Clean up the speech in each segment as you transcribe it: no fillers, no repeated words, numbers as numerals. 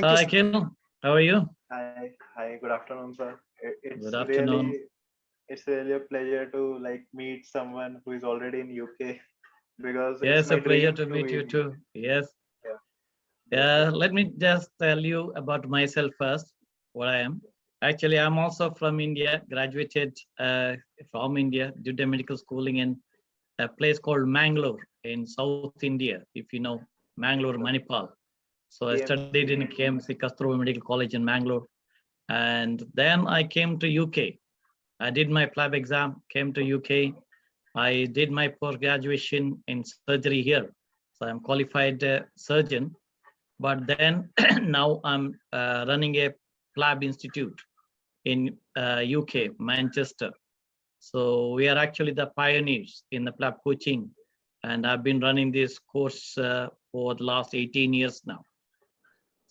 Thank you. Hi, Ken. How are you? Hi, good afternoon, sir. Good It's afternoon. really a pleasure to like meet someone who is already in UK because it's Yes, a my pleasure dream to to meet you be. too. Yes. Yeah, yes, Yeah, yes, let me just tell you about myself first, what I am. Actually, I'm also from India, graduated from India, did a medical schooling in a place called Mangalore in South India, if you know Mangalore, yes, sir. Manipal. So I studied in KMC. KMC Kasturba Medical College in Mangalore. And then I came to UK. I did my PLAB exam, came to UK. I did my post graduation in surgery here. So I'm qualified surgeon, but then now I'm running a PLAB institute in UK, Manchester. So we are actually the pioneers in the PLAB coaching, and I've been running this course for the last 18 years now.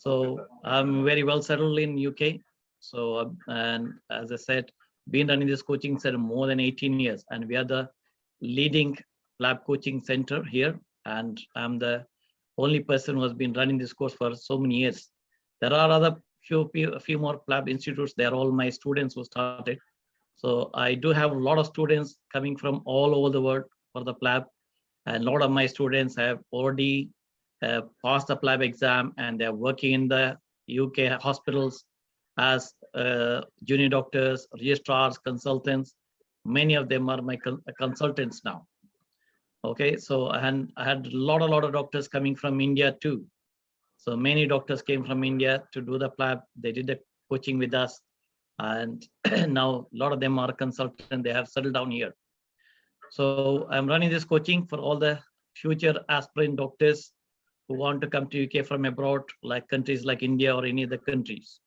Okay, So sir. I'm very well settled in UK. So and as I said, been running this coaching center more than 18 years, and we are the leading lab coaching center here. And I'm the only person who has been running this course for so many years. There are other a few more lab institutes. They're all my students who started. So I do have a lot of students coming from all over the world for the PLAB, and a lot of my students have already passed the PLAB exam, and they're working in the UK hospitals as junior doctors, registrars, consultants. Many of them are my consultants now. Okay, so and I had a lot of doctors coming from India too. So many doctors came from India to do the PLAB. They did the coaching with us, and now a lot of them are consultant. They have settled down here. So I'm running this coaching for all the future aspirant doctors who want to come to UK from abroad, like countries like India or any other countries.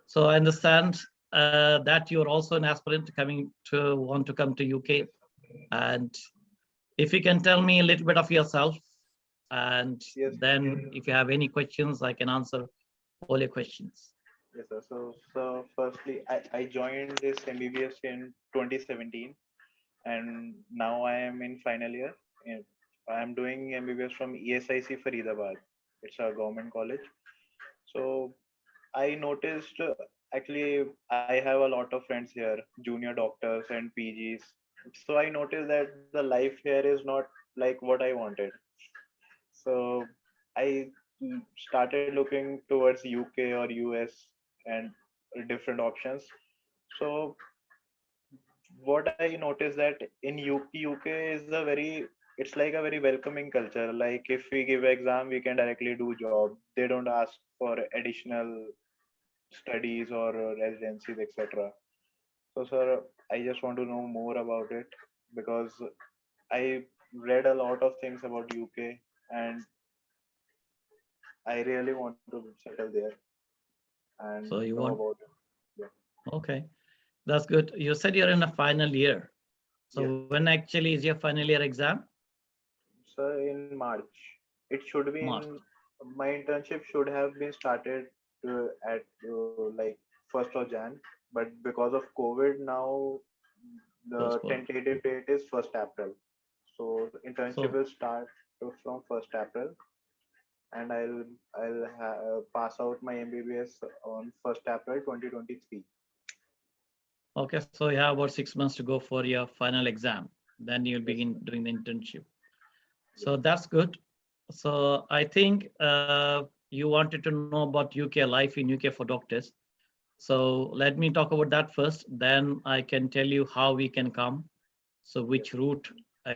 So I understand that you're also an aspirant coming to want to come to UK. And if you can tell me a little bit of yourself, and Yes, then if you have any questions, I can answer all your questions. yes, sir. So firstly, I joined this MBBS in 2017, and now I am in final year. And I am doing MBBS from ESIC Faridabad. It's a government college. So I noticed actually I have a lot of friends here, junior doctors and PGs. So I noticed that the life here is not like what I wanted. So I started looking towards UK or US and different options. So what I noticed that in UK is a very, it's like a very welcoming culture. Like if we give exam, we can directly do job. They don't ask for additional studies or residencies, etc. So, sir, I just want to know more about it because I read a lot of things about UK and I really want to settle there and So you know want, about it. Yeah. okay, that's good. You said you're in a final year. Yes. So when actually is your final year exam? So in March, it should be March. in my internship should have been started at like 1st of Jan, but because of COVID now the Postpone. tentative date is 1st April. So internship So will start from 1st April, and I'll pass out my MBBS on 1st April 2023. okay, so you have about 6 months to go for your final exam. Then you'll Yes, begin sir. doing the internship. Yes. So that's good. So I think you wanted to know about UK life in UK for doctors. So let me talk about that first. Then I can tell you how we can come. So Yes. which route,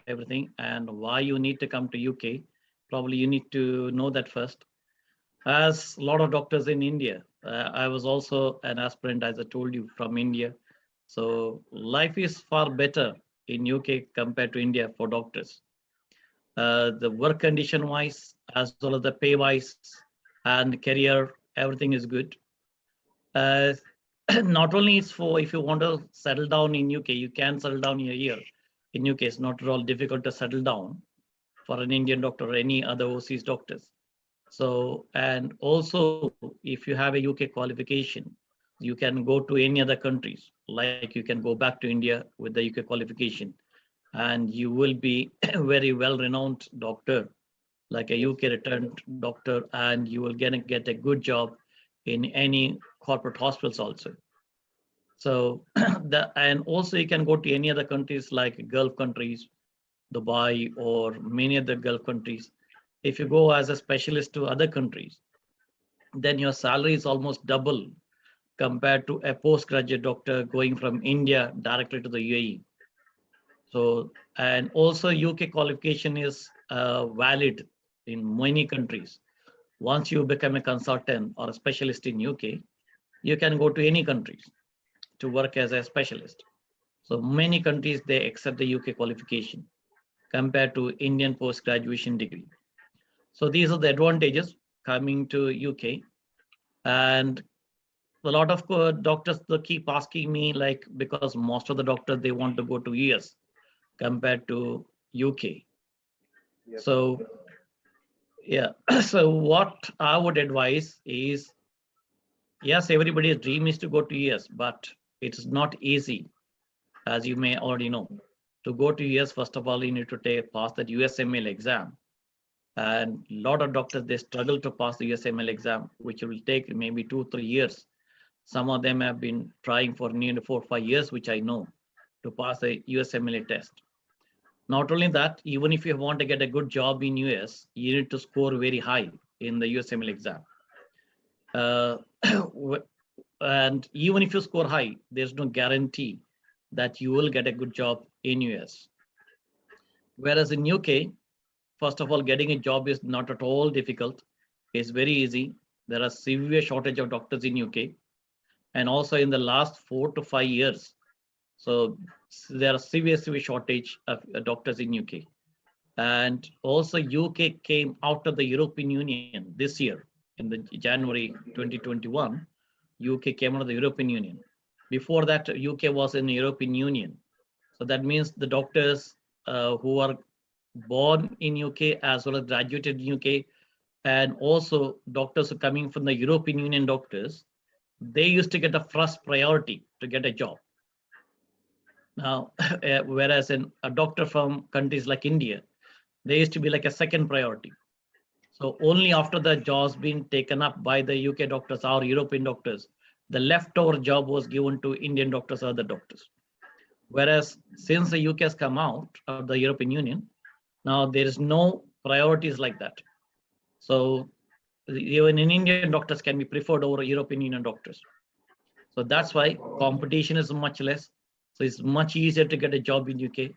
everything, and why you need to come to UK. Probably you need to know that first. As a lot of doctors in India, I was also an aspirant, as I told you, from India. So life is far better in UK compared to India for doctors. The work condition wise, as well as the pay wise and career, everything is good. Uh, not only is for if you want to settle down in UK, you can settle down here. In UK, it's not at all difficult to settle down for an Indian doctor or any other overseas doctors. So, and also if you have a UK qualification, you can go to any other countries. Like you can go back to India with the UK qualification, and you will be a very well-renowned doctor, like a UK returned doctor, and you will get a good job in any corporate hospitals also. So and also you can go to any other countries like Gulf countries, Dubai, or many other Gulf countries. If you go as a specialist to other countries, then your salary is almost double compared to a postgraduate doctor going from India directly to the UAE. So, and also UK qualification is valid in many countries. Once you become a consultant or a specialist in UK, you can go to any countries to work as a specialist. So many countries, they accept the UK qualification compared to Indian post-graduation degree. So these are the advantages coming to UK. And a lot of doctors, they keep asking me, like, because most of the doctors, they want to go to US compared to UK. Yes. So yeah, so what I would advise is, yes, everybody's dream is to go to US, but it's not easy, as you may already know. To go to US, first of all, you need to pass that USML exam. And a lot of doctors, they struggle to pass the USML exam, which will take maybe 2-3 years. Some of them have been trying for nearly 4-5 years, which I know, to pass the USMLA test. Not only that, even if you want to get a good job in US, you need to score very high in the USML exam. And even if you score high, there's no guarantee that you will get a good job in US. Whereas in UK, first of all, getting a job is not at all difficult. It's very easy. There are severe shortage of doctors in UK. And also in the last 4 to 5 years, so there are severe shortage of doctors in UK. And also UK came out of the European Union this year in the January 2021. UK came out of the European Union. Before that, UK was in the European Union. So that means the doctors who are born in UK as well as graduated in UK, and also doctors who are coming from the European Union doctors, they used to get a first priority to get a job. Now, whereas in a doctor from countries like India, they used to be like a second priority. So only after the jobs being taken up by the UK doctors or European doctors, the leftover job was given to Indian doctors or other doctors. Whereas since the UK has come out of the European Union, now there is no priorities like that. So even in Indian doctors can be preferred over European Union doctors. So that's why competition is much less. So it's much easier to get a job in UK.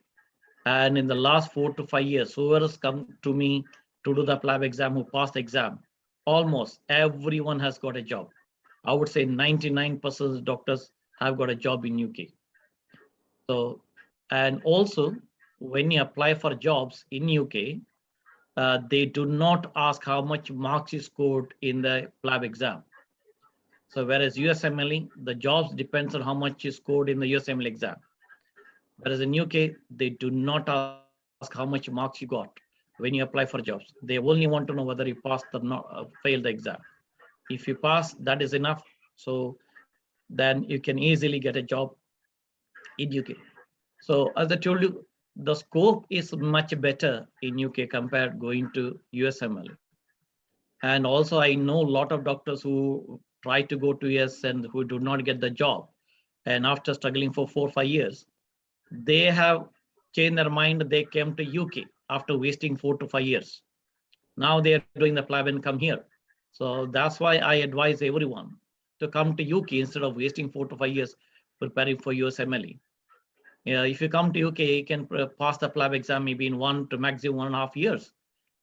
And in the last 4 to 5 years, whoever has come to me to do the PLAB exam, who passed the exam, almost everyone has got a job. I would say 99% of doctors have got a job in UK. So, and also when you apply for jobs in UK, they do not ask how much marks you scored in the PLAB exam. So whereas USMLE, the jobs depends on how much you scored in the USMLE exam. Whereas in UK, they do not ask how much marks you got when you apply for jobs. They only want to know whether you passed or not, failed the exam. If you pass, that is enough. So then you can easily get a job in UK. So as I told you, the scope is much better in UK compared going to USMLE. And also I know a lot of doctors who try to go to US and who do not get the job. And after struggling for 4 or 5 years, they have changed their mind. They came to UK after wasting 4 to 5 years. Now they are doing the PLAB and come here. So that's why I advise everyone to come to UK instead of wasting 4 to 5 years preparing for USMLE. If you come to UK, you can pass the PLAB exam maybe in 1 to maximum 1.5 years,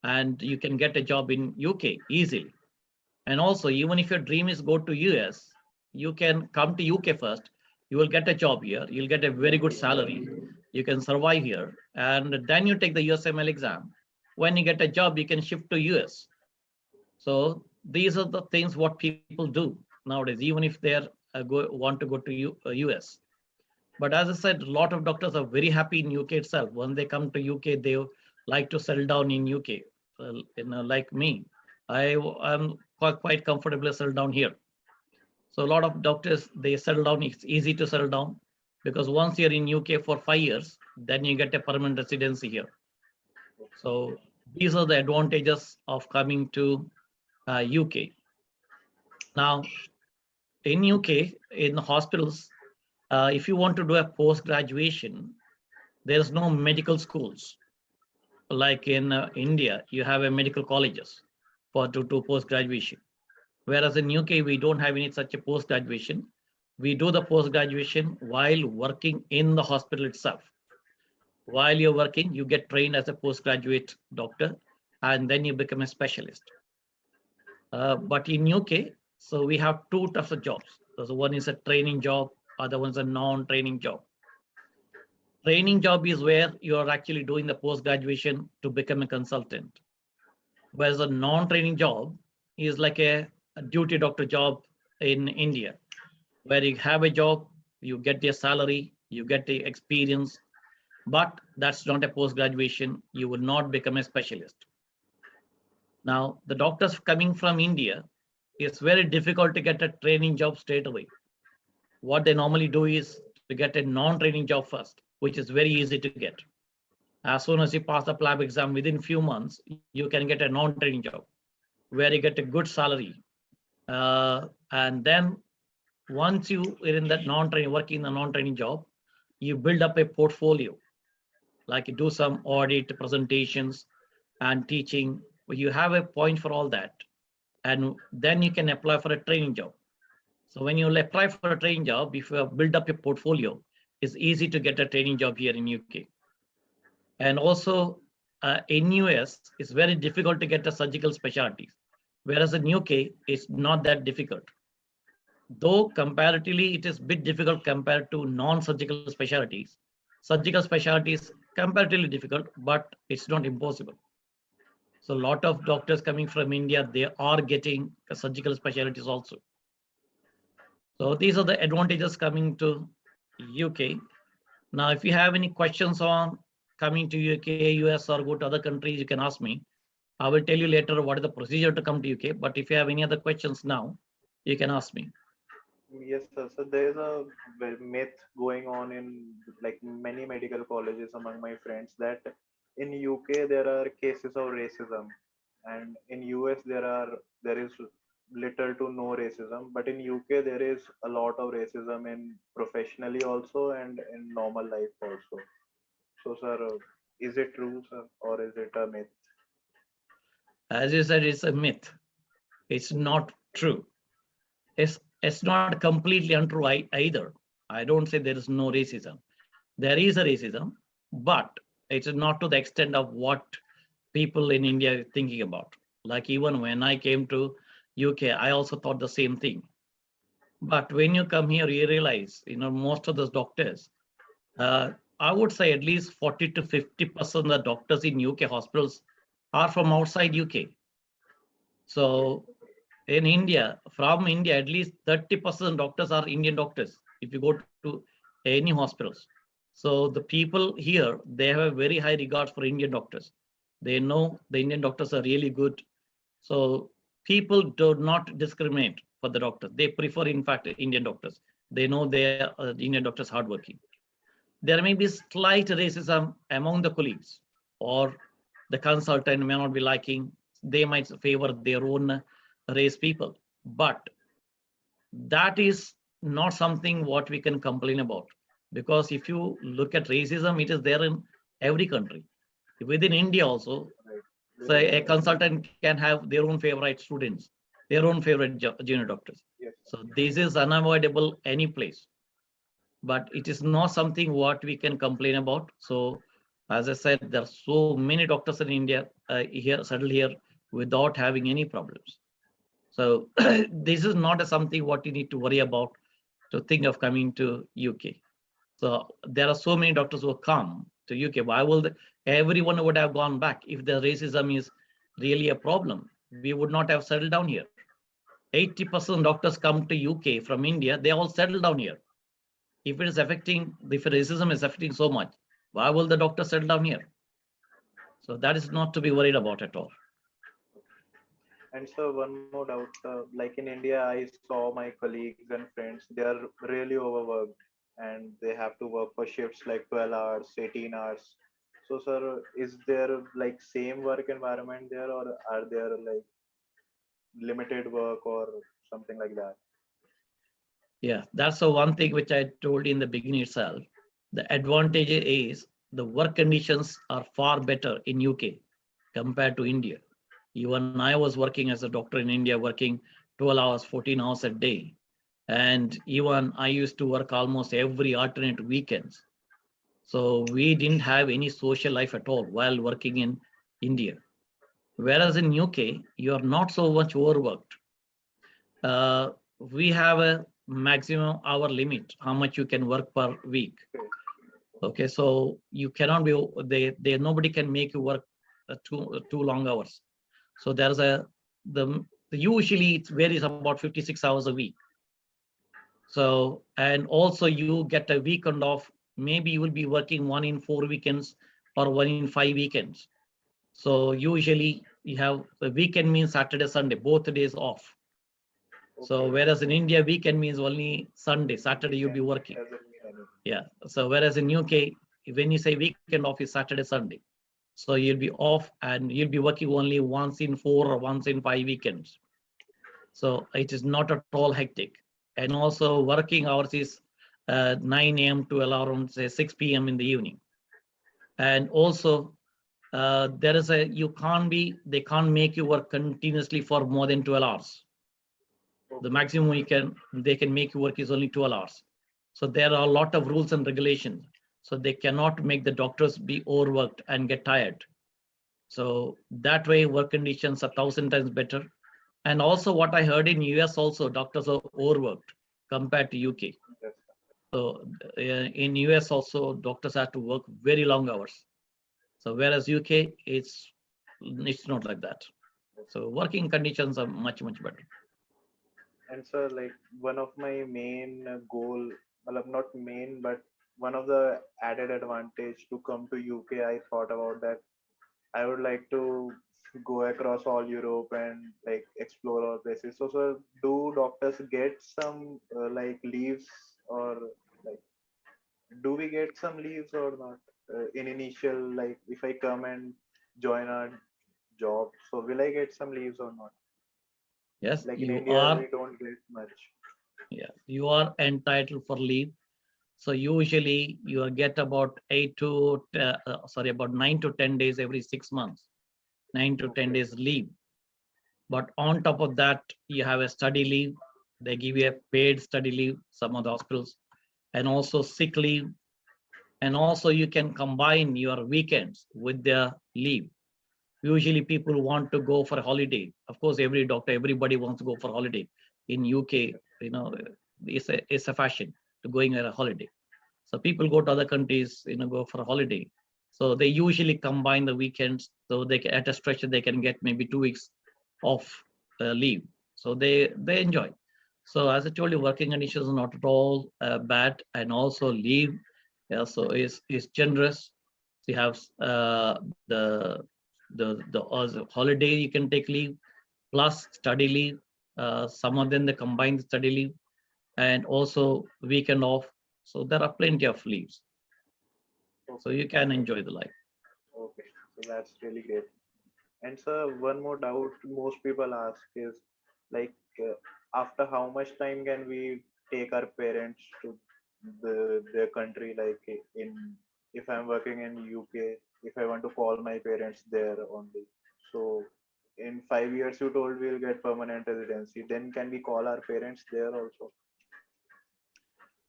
and you can get a job in UK easily. And also, even if your dream is go to US, you can come to UK first. You will get a job here. You'll get a very good salary. You can survive here, and then you take the USML exam. When you get a job, you can shift to US. So these are the things what people do nowadays, even if they are want to go to US. But as I said, a lot of doctors are very happy in UK itself. When they come to UK, they like to settle down in UK. Like me, I'm quite comfortable settled down here. So a lot of doctors, they settle down. It's easy to settle down because once you're in UK for 5 years, then you get a permanent residency here. So these are the advantages of coming to UK. Now, in UK, in hospitals, if you want to do a post-graduation, there's no medical schools. Like in India, you have a medical colleges for to do post-graduation. Whereas in UK, we don't have any such a post-graduation. We do the post-graduation while working in the hospital itself. While you're working, you get trained as a postgraduate doctor, and then you become a specialist. But in UK, so we have two types of jobs. So one is a training job, other one's a non-training job. Training job is where you are actually doing the post-graduation to become a consultant. Whereas a non-training job is like a duty doctor job in India, where you have a job, you get your salary, you get the experience, but that's not a post-graduation. You will not become a specialist. Now, the doctors coming from India, it's very difficult to get a training job straight away. What they normally do is to get a non-training job first, which is very easy to get. As soon as you pass the PLAB exam, within few months, you can get a non-training job where you get a good salary. And then once you are in that non-training, working in the non-training job, you build up a portfolio, like you do some audit presentations and teaching. You have a point for all that. And then you can apply for a training job. So when you apply for a training job, if you have built up your portfolio, it's easy to get a training job here in UK. And also in US, it's very difficult to get a surgical specialties, whereas in UK, it's not that difficult. Though comparatively, it is a bit difficult compared to non-surgical specialties. Surgical specialties comparatively difficult, but it's not impossible. So a lot of doctors coming from India, they are getting surgical specialties also. So these are the advantages coming to UK. Now, if you have any questions on coming to UK, US, or go to other countries, you can ask me. I will tell you later what is the procedure to come to UK. But if you have any other questions now, you can ask me. Yes, sir. So there's a myth going on in like many medical colleges among my friends that in UK there are cases of racism, and in US there is little to no racism, but in UK there is a lot of racism in professionally also and in normal life also. So, sir, is it true, sir, or is it a myth? As you said, it's a myth. It's not true. It's not completely untrue either. I don't say there is no racism. There is a racism, but it's not to the extent of what people in India are thinking about. Like even when I came to UK, I also thought the same thing. But when you come here, you realize, most of those doctors, I would say at least 40 to 50% of the doctors in UK hospitals are from outside UK. So in India, from India, at least 30% doctors are Indian doctors. If you go to any hospitals, so the people here, they have a very high regards for Indian doctors. They know the Indian doctors are really good. So people do not discriminate for the doctors. They prefer, in fact, Indian doctors. They know they are Indian doctors hardworking. There may be slight racism among the colleagues, or the consultant may not be liking. They might favor their own race people, but that is not something what we can complain about, because if you look at racism, it is there in every country. Within India also, so a consultant can have their own favorite students, their own favorite junior doctors. Yes. So this is unavoidable any place, but it is not something what we can complain about. So as I said, there are so many doctors in India here settled here without having any problems. So this is not something what you need to worry about to think of coming to UK. So there are so many doctors who come to UK. Why will everyone would have gone back if the racism is really a problem? We would not have settled down here. 80% doctors come to UK from India. They all settle down here. If it is affecting, if racism is affecting so much, why will the doctor settle down here? So that is not to be worried about at all. And so one more doubt, like in India, I saw my colleagues and friends, they are really overworked and they have to work for shifts like 12 hours, 18 hours. So So, sir, is there like same work environment there, or are there like limited work or something like that? Yeah, that's the one thing which I told in the beginning itself. The advantage is the work conditions are far better in UK compared to India. Even I was working as a doctor in India, working 12 hours, 14 hours a day. And even I used to work almost every alternate weekends. So we didn't have any social life at all while working in India. Whereas in UK, you are not so much overworked. We have a maximum hour limit, how much you can work per week. Okay. Okay, so you cannot be, they nobody can make you work two long hours. So there's usually it varies about 56 hours a week. So, and also you get a weekend off. Maybe you will be working 1 in 4 weekends or 1 in 5 weekends. So usually you have the weekend means Saturday, Sunday, both days off. So Okay. whereas in India, weekend means only Sunday, Saturday you'll be Weekend working. doesn't mean anything. Yeah. So whereas in UK, when you say weekend off is Saturday, Sunday. So you'll be off and you'll be working only once in 4 or once in 5 weekends. So it is not at all hectic. And also working hours is 9 a.m. to around say 6 p.m. in the evening. And also there is they can't make you work continuously for more than 12 hours. The Okay. maximum they can make you work is only 12 hours. So there are a lot of rules and regulations. So they cannot make the doctors be overworked and get tired. So that way work conditions are 1,000 times better. And also what I heard in US also, doctors are overworked compared to UK. Yes. So in US also, doctors have to work very long hours. So whereas UK, it's not like that. So working conditions are much, much better. And sir, like one of my main goal, well, not main, but one of the added advantage to come to UK, I thought about that I would like to go across all Europe and like explore all places. So, sir, do doctors get some like leaves, or like do we get some leaves or not in initial, like if I come and join a job, so will I get some leaves or not? Yes, Like in you India, we are, don't get much. yeah, you are entitled for leave. So usually you get about about 9 to 10 days every 6 months, 9 to 10 Okay. days leave. But on top of that, you have a study leave. They give you a paid study leave, some of the hospitals, and also sick leave. And also you can combine your weekends with their leave. Usually people want to go for a holiday. Of course, every doctor, everybody wants to go for a holiday. In UK, it's a fashion to going on a holiday. So people go to other countries, go for a holiday. So they usually combine the weekends, so they at a stretch they can get maybe 2 weeks of leave. So they enjoy. So as I told you, working conditions are not at all bad, and also leave, yeah, so is generous. You have the holiday you can take leave plus study leave. Some of them they combine the study leave and also weekend off. So there are plenty of leaves. So Okay. you can enjoy the life. Okay. So that's really great. And sir, one more doubt most people ask is like, after how much time can we take our parents to their country? Like in, if I'm working in UK, if I want to call my parents there only. So in 5 years, you told we'll get permanent residency. Then can we call our parents there also?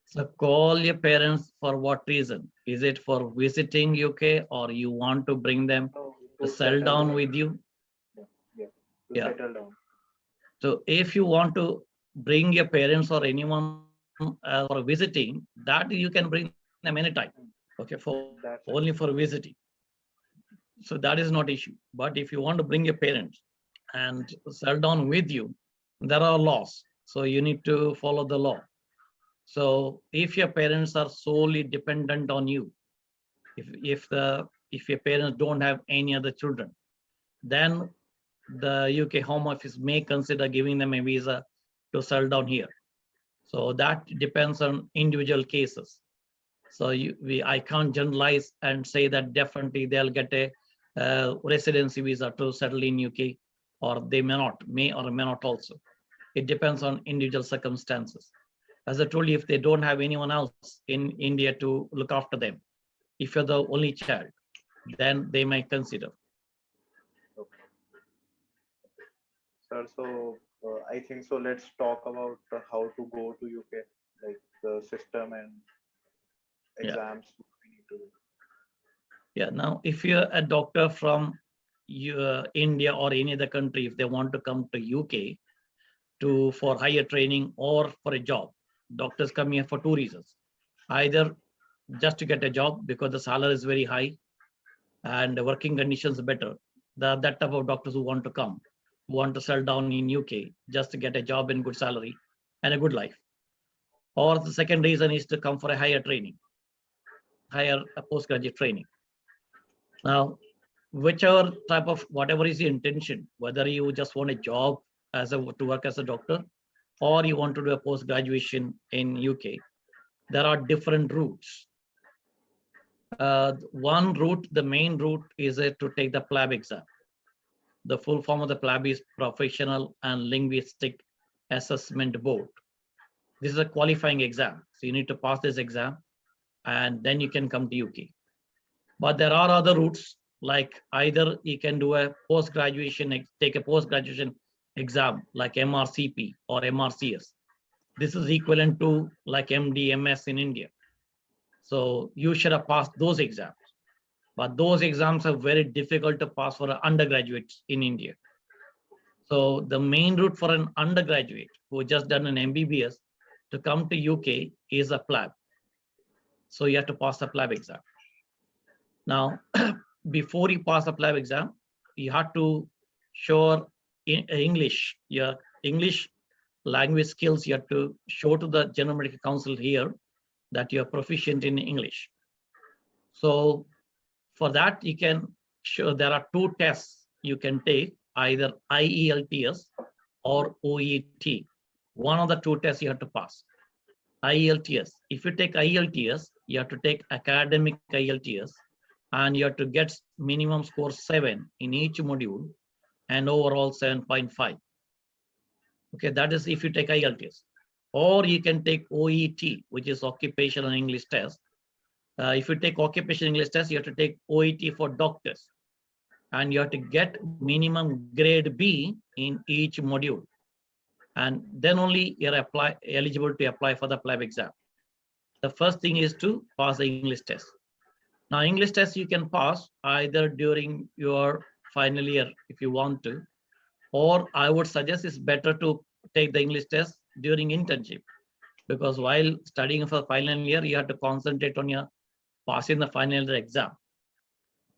So call your parents for what reason? Is it for visiting UK or you want to bring them No, to to settle settle down down. with you? Yeah, yeah, to Yeah. settle down. So if you want to bring your parents or anyone for visiting, that you can bring them anytime. Hmm. Okay, for only That's for it. visiting. So that is not issue. But if you want to bring your parents and settle down with you, there are laws. So you need to follow the law. So if your parents are solely dependent on you, if your parents don't have any other children, then the UK Home Office may consider giving them a visa to settle down here. So that depends on individual cases. So I can't generalize and say that definitely they'll get a residency visa to settle in UK, or they may or may not also. It depends on individual circumstances. As I told you, if they don't have anyone else in India to look after them, if you're the only child, then they may consider. Okay. Sir, so I think so. Let's talk about how to go to UK, like the system and Yeah. exams we need to do. Yeah. Now, if you're a doctor from India or any other country, if they want to come to UK for higher training or for a job, doctors come here for two reasons. Either just to get a job because the salary is very high and the working conditions are better. That type of doctors who want to come, who want to settle down in UK just to get a job and good salary and a good life. Or the second reason is to come for a higher training, higher postgraduate training. Now, whichever type of, whatever is the intention, whether you just want a job to work as a doctor, or you want to do a post graduation in UK, there are different routes. One route, the main route, is to take the PLAB exam. The full form of the PLAB is Professional and Linguistic Assessment Board. This is a qualifying exam, so you need to pass this exam, and then you can come to UK. But there are other routes, like either you can do a post-graduation, take a post-graduation exam like MRCP or MRCS. This is equivalent to like MD, MS in India. So you should have passed those exams. But those exams are very difficult to pass for undergraduates in India. So the main route for an undergraduate who just done an MBBS to come to UK is a PLAB. So you have to pass the PLAB exam. Now, before you pass the PLAB exam, you have to show English, your English language skills. You have to show to the General Medical Council here that you are proficient in English. So for that, you can show there are two tests you can take, either IELTS or OET. One of the two tests you have to pass. IELTS. If you take IELTS, you have to take academic IELTS, and you have to get minimum score 7 in each module and overall 7.5. Okay, that is if you take IELTS. Or you can take OET, which is Occupational English Test. If you take Occupational English Test, you have to take OET for doctors, and you have to get minimum grade B in each module. And then only you're eligible to apply for the PLAB exam. The first thing is to pass the English test. Now, English test you can pass either during your final year if you want to, or I would suggest it's better to take the English test during internship, because while studying for final year, you have to concentrate on your passing the final year exam.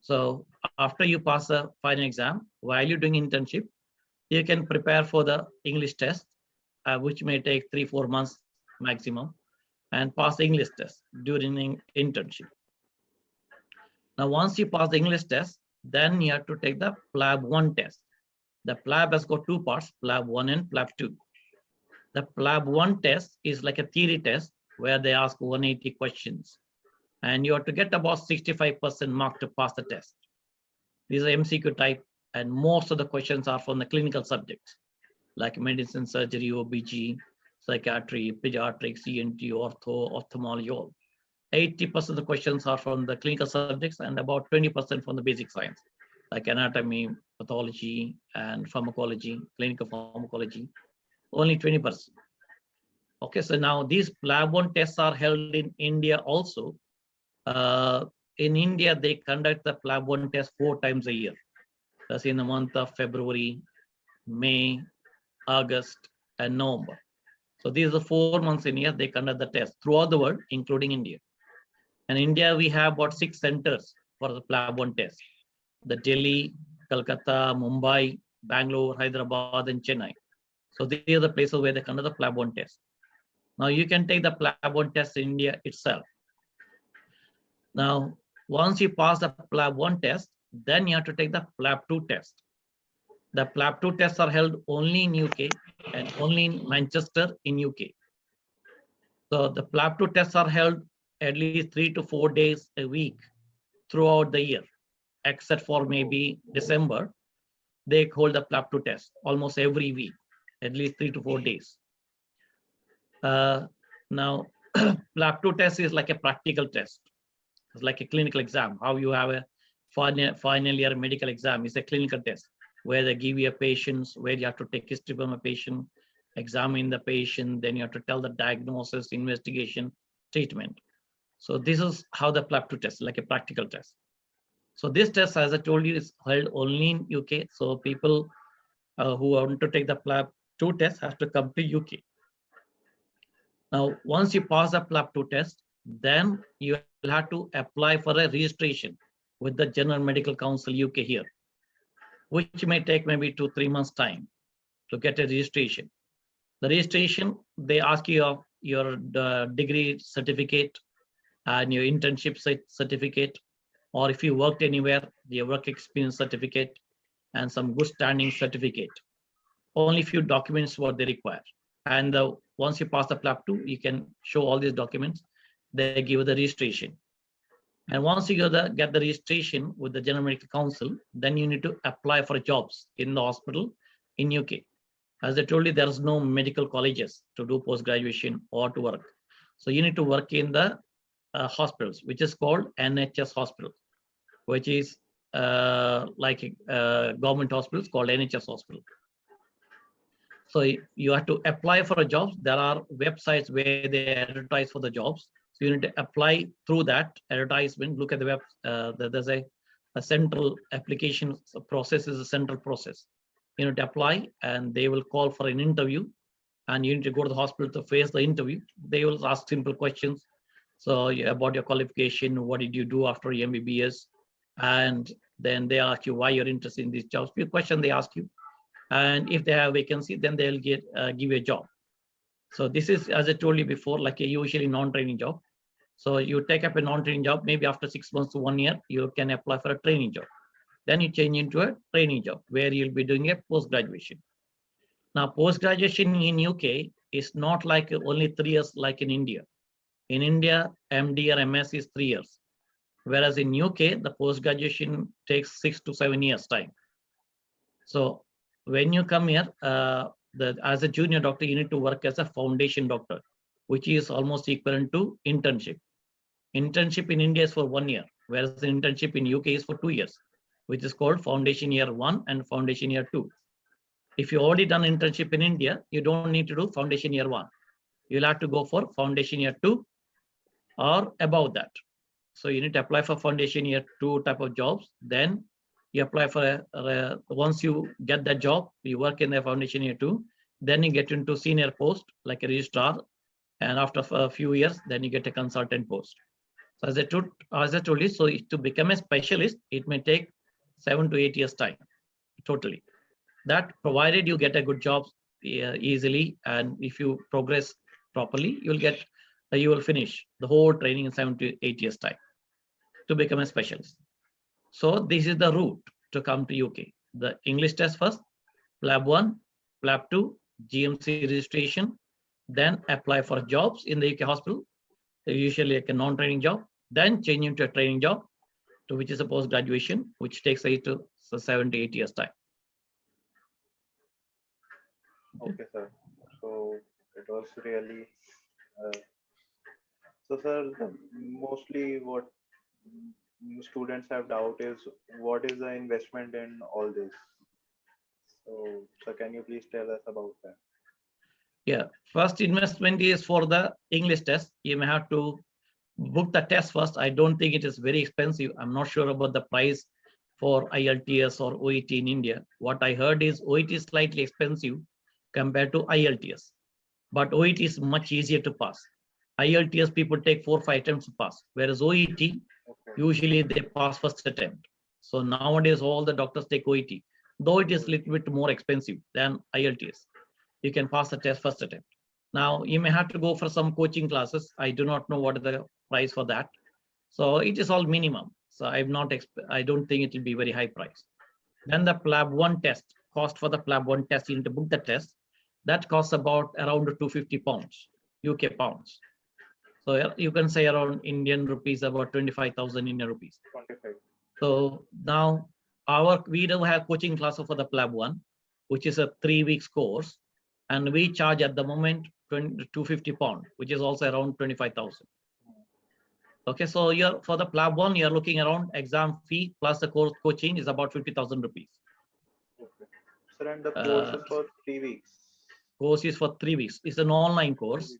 So after you pass the final exam, while you're doing internship, you can prepare for the English test, which may take 3-4 months maximum, and pass the English test during internship. Now, once you pass the English test, then you have to take the PLAB 1 test. The PLAB has got two parts, PLAB 1 and PLAB 2. The PLAB 1 test is like a theory test where they ask 180 questions, and you have to get about 65% mark to pass the test. These are MCQ type, and most of the questions are from the clinical subjects, like medicine, surgery, OBG, psychiatry, pediatrics, ENT, ortho, ophthalmology, all. 80% of the questions are from the clinical subjects and about 20% from the basic science, like anatomy, pathology, and pharmacology, clinical pharmacology, only 20%. Okay, so now these PLAB 1 tests are held in India also. In India, they conduct the PLAB 1 test 4 times a year. That's in the month of February, May, August, and November. So these are 4 months in a year they conduct the test throughout the world, including India. And India, we have about 6 centers for the PLAB 1 test: the Delhi, Calcutta, Mumbai, Bangalore, Hyderabad, and Chennai. So these are the places where they conduct the PLAB 1 test. Now you can take the PLAB 1 test in India itself. Now, once you pass the PLAB 1 test, then you have to take the PLAB 2 test. The PLAB 2 tests are held only in UK and only in Manchester in UK. So the PLAB 2 tests are held at least 3 to 4 days a week throughout the year, except for maybe December. They hold the PLAB 2 test almost every week, at least 3 to 4 days. Now, PLAB 2 test is like a practical test. It's like a clinical exam. How you have a final year medical exam is a clinical test where they give you a patient, where you have to take history from a patient, examine the patient, then you have to tell the diagnosis, investigation, treatment. So this is how the PLAB 2 test, like a practical test. So this test, as I told you, is held only in UK. So people who want to take the PLAB 2 test have to come to UK. Now, once you pass the PLAB 2 test, then you will have to apply for a registration with the General Medical Council UK here, which may take maybe 2 to 3 months time to get a registration. The registration, they ask you of your degree certificate and your internship certificate, or if you worked anywhere, your work experience certificate and some good standing certificate. Only few documents what they require. And once you pass the PLAB 2, you can show all these documents. They give you the registration. And once you get the registration with the General Medical Council, then you need to apply for jobs in the hospital in UK. As I told you, there is no medical colleges to do post-graduation or to work. So you need to work in the hospitals, which is called NHS hospitals, which is like government hospitals called NHS hospital. So you have to apply for a job. There are websites where they advertise for the jobs. So you need to apply through that advertisement. Look at the web. There's a central application process is a central process. You need to apply and they will call for an interview and you need to go to the hospital to face the interview. They will ask simple questions. So about your qualification, what did you do after your MBBS? And then they ask you why you're interested in these jobs. Few questions they ask you. And if they have vacancy, then they'll give you a job. So this is, as I told you before, like a usually non-training job. So you take up a non-training job, maybe after 6 months to 1 year, you can apply for a training job. Then you change into a training job where you'll be doing a post-graduation. Now, post-graduation in UK is not like only 3 years like in India. In India, MD or MS is 3 years. Whereas in UK, the post-graduation takes 6 to 7 years time. So when you come here, as a junior doctor, you need to work as a foundation doctor, which is almost equivalent to internship. Internship in India is for 1 year, whereas the internship in UK is for 2 years, which is called foundation year 1 and foundation year 2. If you already done internship in India, you don't need to do foundation year 1. You'll have to go for foundation year 2 or above that. So you need to apply for foundation year 2 type of jobs. Then you apply for once you get that job, you work in the foundation year 2, then you get into senior post like a registrar, and after a few years, then you get a consultant post. So as I told you, so to become a specialist, it may take 7 to 8 years time, totally. That provided you get a good job easily, and if you progress properly, you will finish the whole training in 7 to 8 years time to become a specialist. So this is the route to come to UK. The English test first, PLAB 1, PLAB 2, GMC registration, then apply for jobs in the UK hospital, usually like a non-training job, then change into a training job, to which is a post-graduation, which takes 7 to 8 years time. Okay, sir. So it was really, so sir, mostly what students have doubt is what is the investment in all this? So can you please tell us about that? Yeah, first investment is for the English test. You may have to book the test first. I don't think it is very expensive. I'm not sure about the price for IELTS or OET in India. What I heard is OET is slightly expensive compared to IELTS, but OET is much easier to pass. IELTS people take 4 or 5 attempts to pass, whereas OET, usually they pass first attempt. So nowadays all the doctors take OET, though it is a little bit more expensive than IELTS. You can pass the test first attempt. Now you may have to go for some coaching classes. I do not know what is the price for that. So it is all minimum. So I don't think it will be very high price. Then the PLAB 1 test, cost for the PLAB 1 test, you need to book the test. That costs about around £250, UK pounds. So you can say around Indian rupees, about 25,000 Indian rupees. 25. So now we do have coaching classes for the PLAB 1, which is a 3 weeks course. And we charge at the moment 250 pound, which is also around 25,000. Okay, so you're for the PLAB 1, you're looking around exam fee plus the course coaching is about 50,000 rupees. Okay. Sir, and the course is for 3 weeks. Course is for 3 weeks. It's an online course.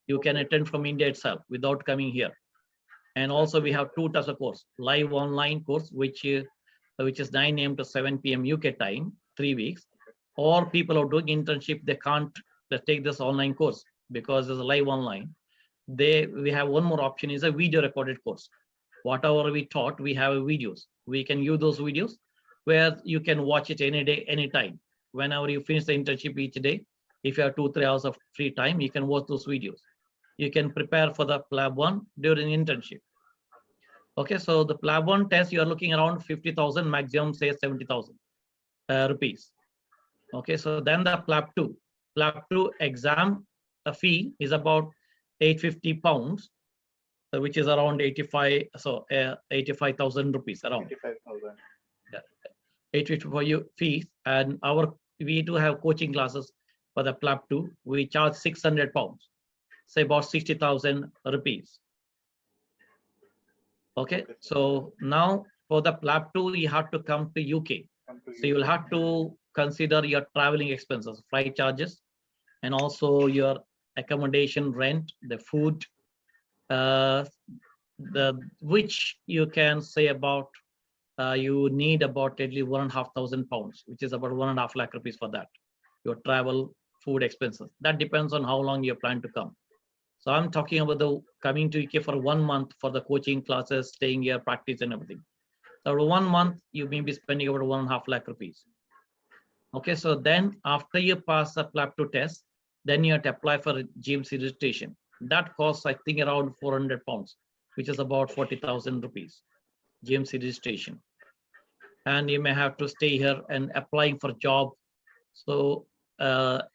You can Okay. attend from India itself without coming here. And also we have 2 types of course: live online course, which is 9 a.m. to 7 p.m. UK time, 3 weeks. Or people are doing internship, they can't take this online course because it's a live online. We have one more option, is a video recorded course. Whatever we taught, we have videos. We can use those videos where you can watch it any day, anytime. Whenever you finish the internship each day, if you have 2-3 hours of free time, you can watch those videos. You can prepare for the PLAB 1 during internship. Okay, so the PLAB 1 test, you are looking around 50,000, maximum say 70,000 rupees. Okay, so then the PLAB 2 exam fee is about 850 pounds, which is around 85,000 rupees around. 85,000. Yeah, 850 for you fees, and we do have coaching classes for the PLAB 2. We charge 600 pounds, say about 60,000 rupees. Okay, so now for the PLAB 2, you have to come to UK. So you will have to consider your traveling expenses, flight charges, and also your accommodation, rent, the food, which you can say about you need about at least 1,500 pounds, which is about 1.5 lakh rupees for that. Your travel, food expenses. That depends on how long you plan to come. So I'm talking about the coming to UK for 1 month for the coaching classes, staying here, practice and everything. So 1 month, you may be spending about 1.5 lakh rupees. Okay, so then after you pass the PLAB 2 test, then you have to apply for GMC registration. That costs, I think, around 400 pounds, which is about 40,000 rupees, GMC registration. And you may have to stay here and applying for job. So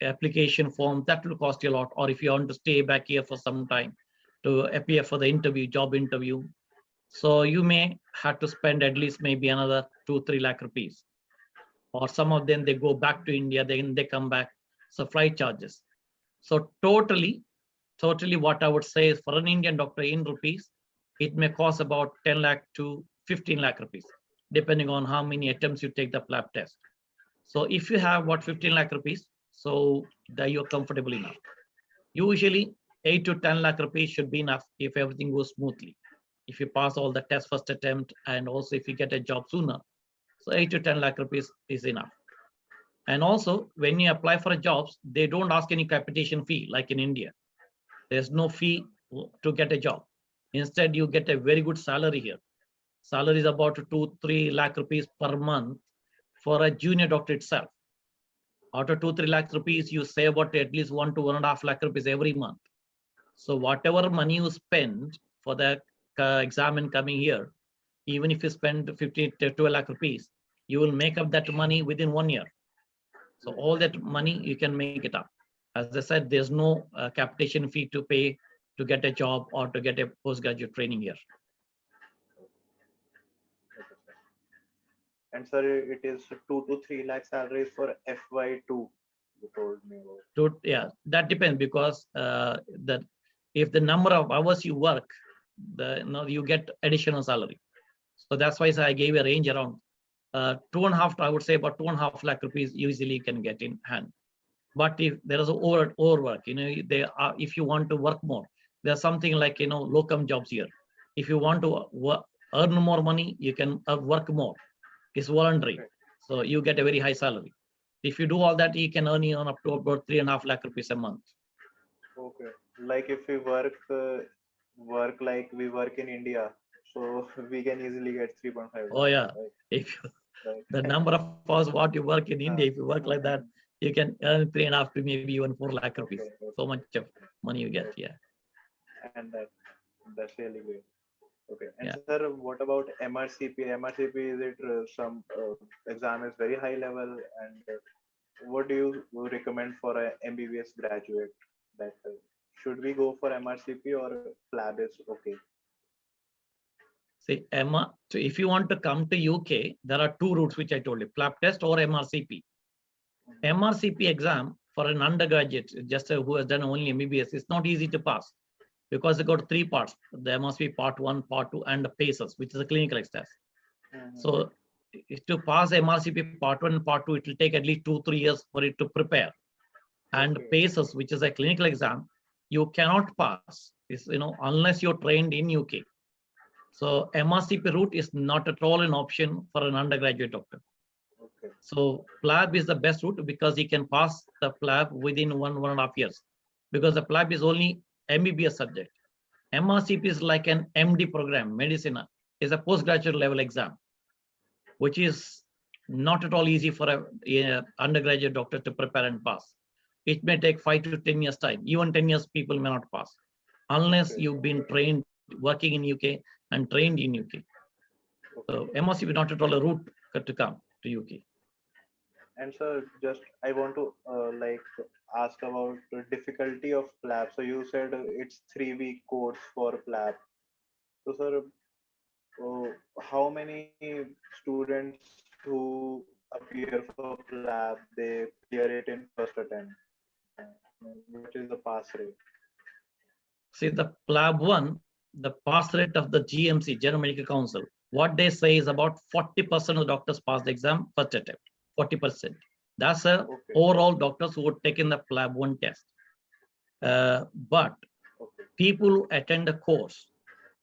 application form, that will cost you a lot. Or if you want to stay back here for some time to appear for the interview, job interview, so you may have to spend at least maybe another 2-3 lakh rupees. Or some of them, they go back to India, then they come back. So flight charges. So totally what I would say is for an Indian doctor in rupees, it may cost about 10 lakh to 15 lakh rupees, depending on how many attempts you take the PLAB test. So if you have what 15 lakh rupees, so that you're comfortable enough. Usually 8 to 10 lakh rupees should be enough if everything goes smoothly. If you pass all the tests first attempt, and also if you get a job sooner. So 8 to 10 lakh rupees is enough. And also when you apply for jobs, they don't ask any capitation fee like in India. There's no fee to get a job. Instead, you get a very good salary here. Salary is about 2-3 lakh rupees per month for a junior doctor itself. Out of 2-3 lakh rupees, you save about at least 1 to 1.5 lakh rupees every month. So whatever money you spend for the exam and coming here, even if you spend 15 to 12 lakh rupees, you will make up that money within 1 year. So all that money, you can make it up. As I said, there's no capitation fee to pay to get a job or to get a postgraduate training here. And sir, it is 2 to 3 lakh salaries for FY2. You told me about. Yeah, that depends because if the number of hours you work, you get additional salary. So that's why I gave a range around 2.5. I would say about 2.5 lakh rupees usually you can get in hand. But if there is overwork, if you want to work more, there's something like locum jobs here. If you want to earn more money, you can work more. It's voluntary, so you get a very high salary. If you do all that, you can earn up to about 3.5 lakh rupees a month. Okay, like if we work like we work in India, so we can easily get 3.5. Oh yeah, right? if Right. the number of hours what you work in India, if you work like that, you can earn 3.5 to maybe even 4 lakh rupees. Okay. So much of money you get, yeah. And that's really great. Okay. And Yeah. sir, what about MRCP? MRCP, is it some exam is very high level, and what do you recommend for a MBBS graduate that should we go for MRCP or PLAB is okay? See, so if you want to come to UK, there are two routes which I told you, PLAB test or MRCP. MRCP exam for an undergraduate, just who has done only MBBS, is not easy to pass because they got three parts. There must be part 1, part 2, and the PACES, which is a clinical test. So to pass MRCP part 1 and part 2, it will take at least 2-3 years for it to prepare. And PACES, which is a clinical exam, you cannot pass, unless you're trained in UK. So MRCP route is not at all an option for an undergraduate doctor. So PLAB is the best route because he can pass the PLAB within 1.5 years, because the PLAB is only MBBS subject. MRCP is like an MD program, medicine is a postgraduate level exam, which is not at all easy for a undergraduate doctor to prepare and pass. It may take 5 to 10 years time. Even 10 years people may not pass unless you've been trained working in UK and trained in UK. So MRCP is not at all a route to come to UK. And sir, just I want to ask about the difficulty of PLAB. So you said it's 3-week course for PLAB. So sir, how many students who appear for PLAB, they clear it in first attempt? What is the pass rate? See, the PLAB 1, the pass rate of the GMC, General Medical Council, what they say is about 40% of doctors pass the exam first attempt. 40%. That's overall doctors who would taken the PLAB 1 test. But people who attend the course,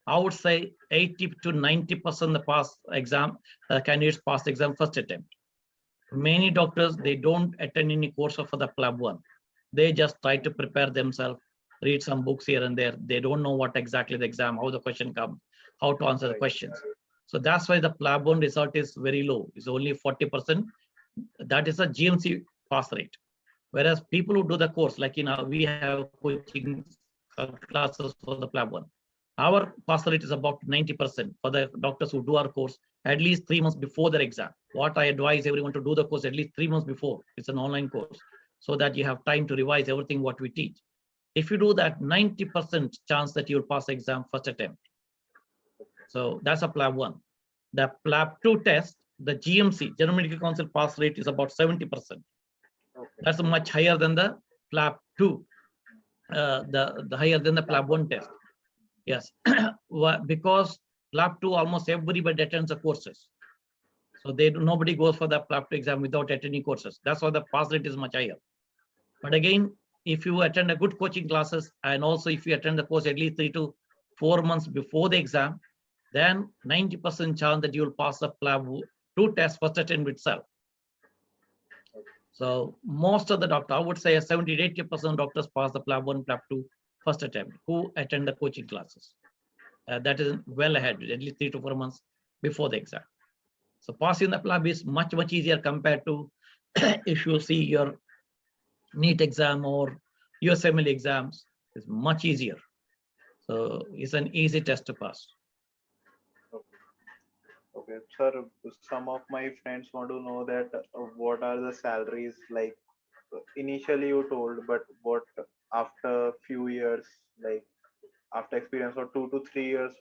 I would say 80 to 90% the pass exam, candidates pass the exam first attempt. Many doctors, they don't attend any course for the PLAB 1. They just try to prepare themselves, read some books here and there. They don't know what exactly the exam, how the question comes, how to answer the questions. So that's why the PLAB 1 result is very low. It's only 40%. That is a GMC pass rate. Whereas people who do the course, like we have coaching classes for the PLAB 1. Our pass rate is about 90% for the doctors who do our course at least 3 months before their exam. What I advise everyone to do the course at least 3 months before. It's an online course, so that you have time to revise everything what we teach. If you do that, 90% chance that you'll pass the exam first attempt. So that's a PLAB 1. The PLAB 2 test, the GMC, General Medical Council pass rate is about 70%. That's much higher than the PLAB 2, the higher than the PLAB 1 test. Yes, because PLAB 2, almost everybody attends the courses. So nobody goes for the PLAB 2 exam without attending courses. That's why the pass rate is much higher. But again, if you attend a good coaching classes, and also if you attend the course at least 3 to 4 months before the exam, then 90% chance that you will pass the PLAB 2 test first attempt itself. So most of the doctors, I would say 70 to 80% doctors pass the PLAB 1, PLAB 2 first attempt who attend the coaching classes. That is well ahead, at least 3 to 4 months before the exam. So passing the PLAB is much easier compared to if you see your NEET exam or USMLE exams, is much easier. So it's an easy test to pass. Okay, sir, some of my friends want to know that what are the salaries like. Initially you told, but what after few years, like after experience of 2 to 3 years,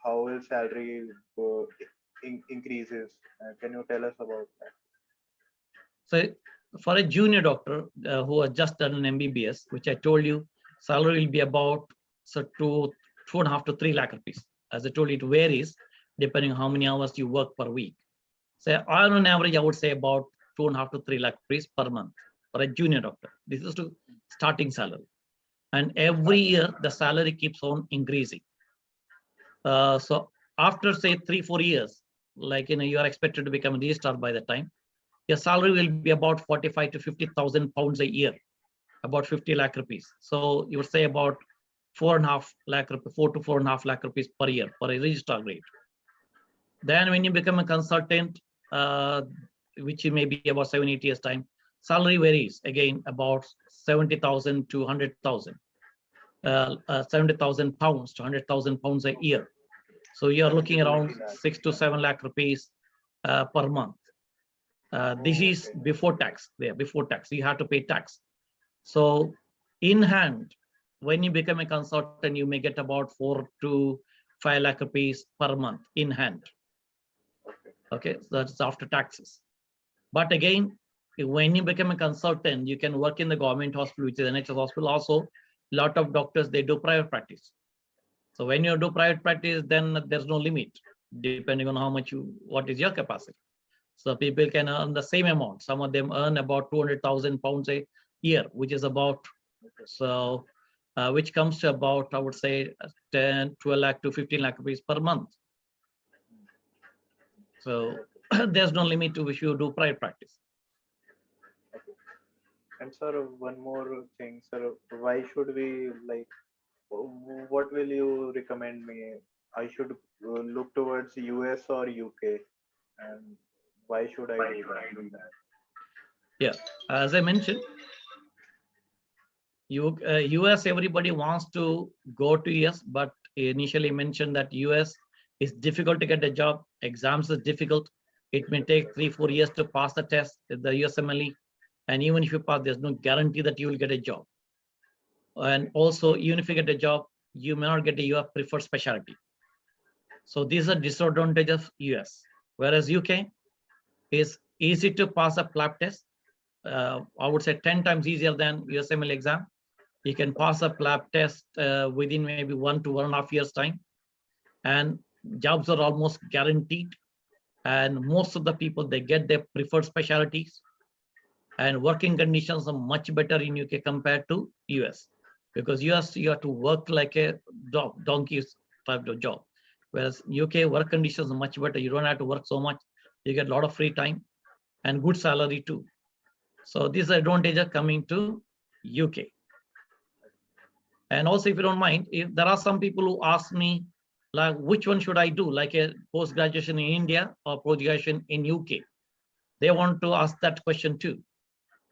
how will salary increases? Can you tell us about that? So for a junior doctor who has just done an MBBS, which I told you, salary will be about 2.5 to 3 lakh rupees. As I told you, it varies depending on how many hours you work per week. So on an average, I would say about 2.5 to 3 lakh rupees per month for a junior doctor. This is to starting salary. And every year, the salary keeps on increasing. So after say 3-4 years, like you are expected to become a registrar by the time, your salary will be about 45 to 50,000 pounds a year, about 50 lakh rupees. So you would say about 4.5 lakh rupees, 4 to 4.5 lakh rupees per year for a registrar grade. Then when you become a consultant, which may be about 7-8 years time, salary varies again about 70,000 to 100,000, 70,000 pounds to 100,000 pounds a year. So you're looking around 6 to 7 lakh rupees per month. This is before tax. Before tax, you have to pay tax. So in hand, when you become a consultant, you may get about 4 to 5 lakh rupees per month in hand. Okay, so that's after taxes. But again, when you become a consultant, you can work in the government hospital, which is NHS hospital. Also, a lot of doctors, they do private practice. So when you do private practice, then there's no limit, depending on how much what is your capacity. So people can earn the same amount. Some of them earn about 200,000 pounds a year, which is about, so which comes to about, I would say, 10, 12 lakh to 15 lakh rupees per month. So there's no limit to which you do private practice. And sir, one more thing, sir, why should we like, what will you recommend me? I should look towards US or UK, and why should I do that? Yeah, as I mentioned, US, everybody wants to go to US, but initially mentioned that US is difficult to get a job. Exams is difficult. It may take 3-4 years to pass the test, the USMLE. And even if you pass, there's no guarantee that you will get a job. And also, even if you get a job, you may not get a your preferred specialty. So these are disadvantages of US. Whereas UK is easy to pass a PLAB test. I would say 10 times easier than USMLE exam. You can pass a PLAB test within maybe 1 to 1.5 years time. And jobs are almost guaranteed. And most of the people, they get their preferred specialties. And working conditions are much better in UK compared to US. Because US, you have to work like a donkey type of job. Whereas UK work conditions are much better. You don't have to work so much. You get a lot of free time and good salary too. So these advantages coming to UK. And also, if you don't mind, if there are some people who ask me, like, which one should I do, like a post-graduation in India or post-graduation in UK? They want to ask that question too.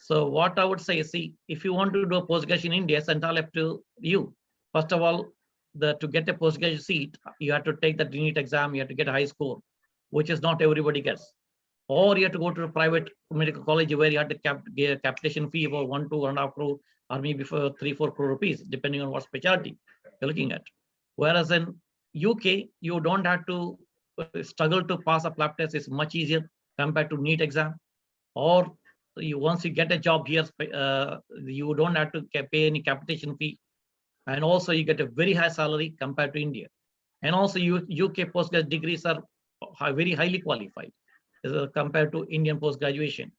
So what I would say is, see, if you want to do a post-graduation in India, it's entirely up to you. First of all, to get a post-graduate seat, you have to take the NEET exam, you have to get a high score, which is not everybody gets. Or you have to go to a private medical college where you have to get a capitation fee about 1 to 1.5 crore, or maybe for 3-4 crore rupees, depending on what specialty you're looking at. Whereas in UK, you don't have to struggle to pass a PLAB test. It's much easier compared to NEET exam. Or once you get a job here, you don't have to pay any capitation fee. And also you get a very high salary compared to India. And also UK postgraduate degrees are very highly qualified compared to Indian post-graduation.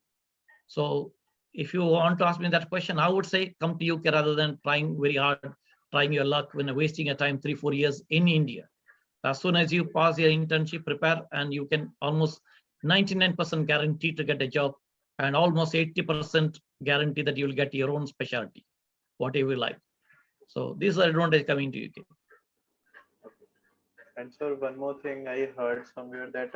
So if you want to ask me that question, I would say come to UK rather than trying very hard, trying your luck when wasting your time 3-4 years in India. As soon as you pass your internship, prepare, and you can almost 99% guarantee to get a job, and almost 80% guarantee that you'll get your own specialty, whatever you like. So these are advantages coming to UK. And sir, one more thing I heard somewhere that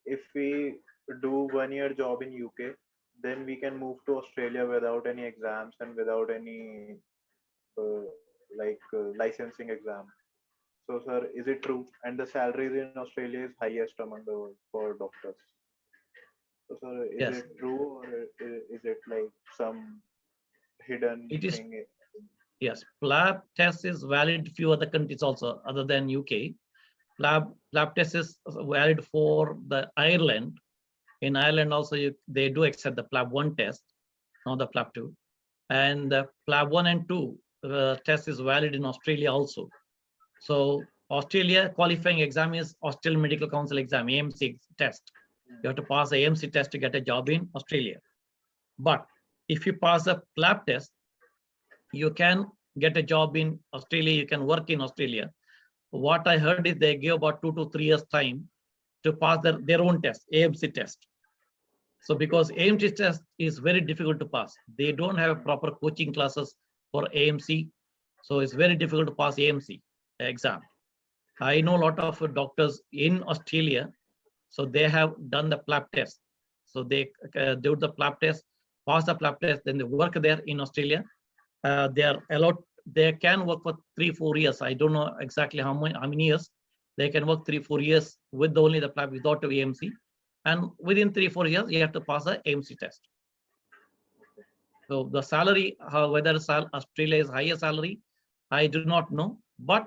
if we do 1 year job in UK, then we can move to Australia without any exams and without any licensing exam. So sir, is it true? And the salaries in Australia is highest among the world for doctors. So sir, is Yes. it true, or is it like some hidden thing? Yes, PLAB test is valid few other countries also other than UK. PLAB test is valid for the Ireland. In Ireland also they do accept the PLAB 1 test, not the PLAB 2. And the PLAB 1 and 2 test is valid in Australia also. So Australia qualifying exam is Australian Medical Council exam, AMC test. You have to pass the AMC test to get a job in Australia. But if you pass the PLAB test, you can get a job in Australia, you can work in Australia. What I heard is they give about 2 to 3 years time to pass their own test, AMC test. So because AMC test is very difficult to pass, they don't have proper coaching classes for AMC. So it's very difficult to pass AMC exam. I know a lot of doctors in Australia, so they have done the PLAB test. So they do the PLAB test, pass the PLAB test, then they work there in Australia. They are allowed, they can work for 3-4 years. I don't know exactly how many years. They can work 3-4 years with only the PLAB without the AMC. And within 3-4 years, you have to pass the AMC test. So the salary, whether Australia is higher salary, I do not know, but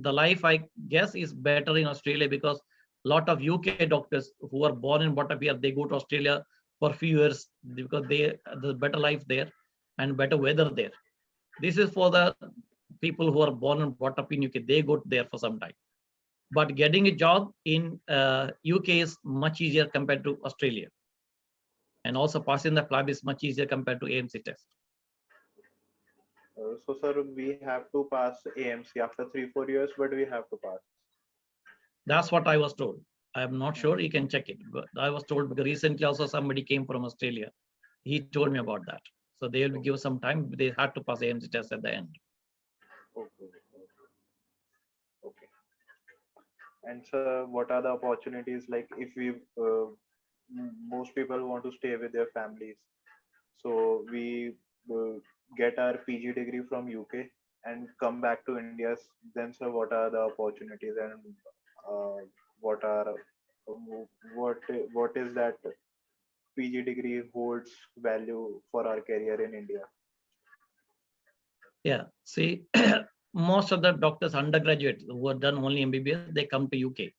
the life I guess is better in Australia because a lot of UK doctors who are born and brought up here, they go to Australia for a few years because they the better life there and better weather there. This is for the people who are born and brought up in UK. They go there for some time. But getting a job in UK is much easier compared to Australia. And also passing the PLAB is much easier compared to AMC test. So, sir, we have to pass AMC after 3-4 years, but we have to pass. That's what I was told. I'm not sure, you can check it. But I was told because recently also somebody came from Australia. He told me about that. So they will give some time. They had to pass AMC test at the end. Okay. Okay. And sir, what are the opportunities like if we most people want to stay with their families, so we get our PG degree from UK and come back to India. Then, sir, what are the opportunities and uh, what are what is that PG degree holds value for our career in India? Yeah, see, most of the doctors, undergraduates who have done only MBBS, they come to UK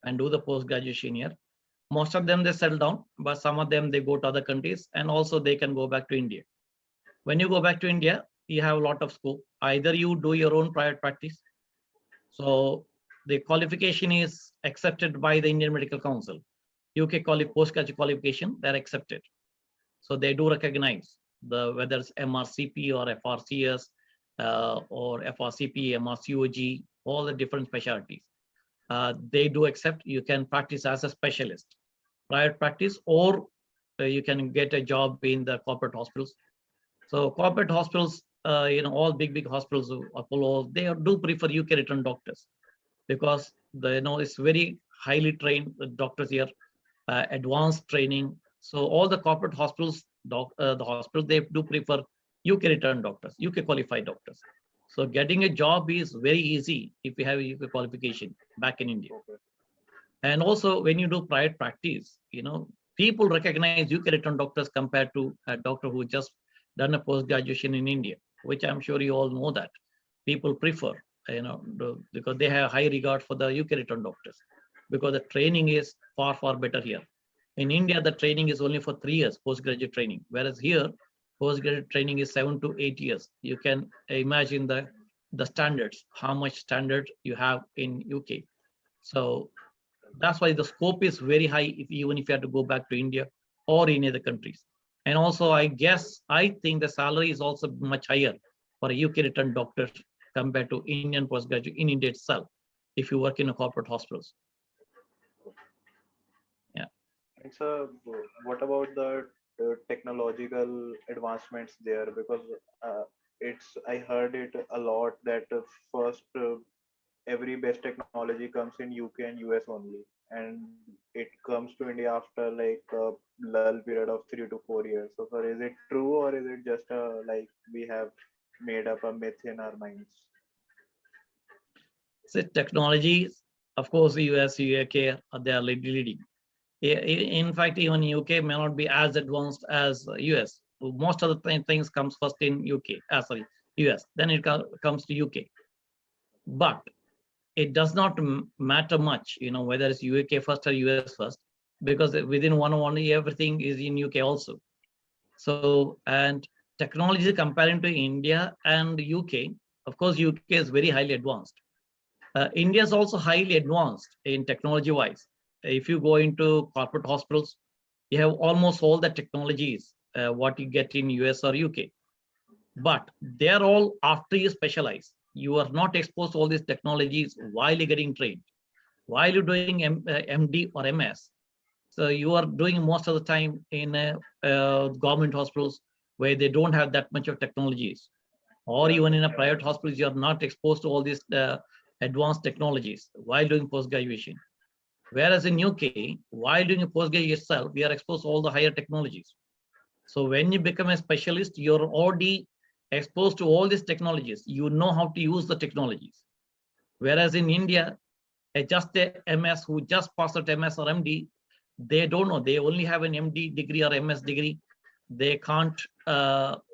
and do the post-graduation here. Most of them, they settle down, but some of them, they go to other countries and also they can go back to India. When you go back to India, you have a lot of scope. Either you do your own private practice. So the qualification is accepted by the Indian Medical Council. UK postgraduate qualification, they're accepted. So they do recognize whether it's MRCP or FRCS or FRCP, MRCOG, all the different specialties. They do accept you can practice as a specialist, private practice, or you can get a job in the corporate hospitals. So corporate hospitals, all big hospitals, Apollo, they do prefer UK return doctors because it's very highly trained doctors here, advanced training. So all the corporate hospitals, the hospitals, they do prefer UK return doctors, UK qualified doctors. So getting a job is very easy if you have a UK qualification back in India. Okay. And also when you do private practice, people recognize UK return doctors compared to a doctor who just done a post-graduation in India, which I'm sure you all know that. People prefer, because they have high regard for the UK return doctors because the training is far better here. In India, the training is only for 3 years, postgraduate training, whereas here, postgraduate training is 7 to 8 years. You can imagine the standards, how much standard you have in UK. So that's why the scope is very high, even if you have to go back to India or in other countries. And also, I think the salary is also much higher for a UK return doctor compared to Indian postgraduate in India itself, if you work in a corporate hospitals. Yeah. And so, what about the technological advancements there? Because I heard it a lot that first every best technology comes in UK and US only, and it comes to India after like a lull period of 3 to 4 years. So, sir, is it true or is it just like we have made up a myth in our minds? So technologies, of course, US, UK, they are leading. In fact, even UK may not be as advanced as US. Most of the things comes first in US, then it comes to UK. But it does not matter much, whether it's UK first or US first, because within 1 year, everything is in UK also. So, and technology comparing to India and UK, of course, UK is very highly advanced. India is also highly advanced in technology wise. If you go into corporate hospitals, you have almost all the technologies, what you get in US or UK. But they're all after you specialize. You are not exposed to all these technologies while you're getting trained. While you're doing MD or MS, so you are doing most of the time in government hospitals where they don't have that much of technologies. Or even in a private hospitals, you're not exposed to all these advanced technologies while doing post-graduation. Whereas in UK, while doing a post-graduation itself, we are exposed to all the higher technologies. So when you become a specialist, you're already exposed to all these technologies. You know how to use the technologies. Whereas in India, just a MS who just passed out MS or MD, they don't know. They only have an MD degree or MS degree. They can't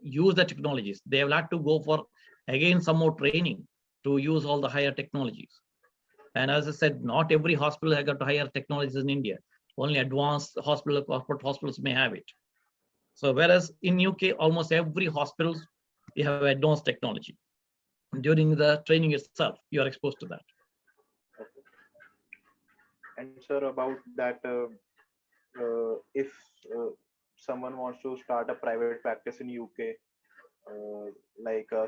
use the technologies. They will have to go for, again, some more training to use all the higher technologies. And as I said, not every hospital has got higher technologies in India. Only advanced hospital, corporate hospitals may have it. So whereas in UK, almost every hospital, you have advanced technology. During the training itself, you are exposed to that. And sir, about that, if someone wants to start a private practice in UK, like a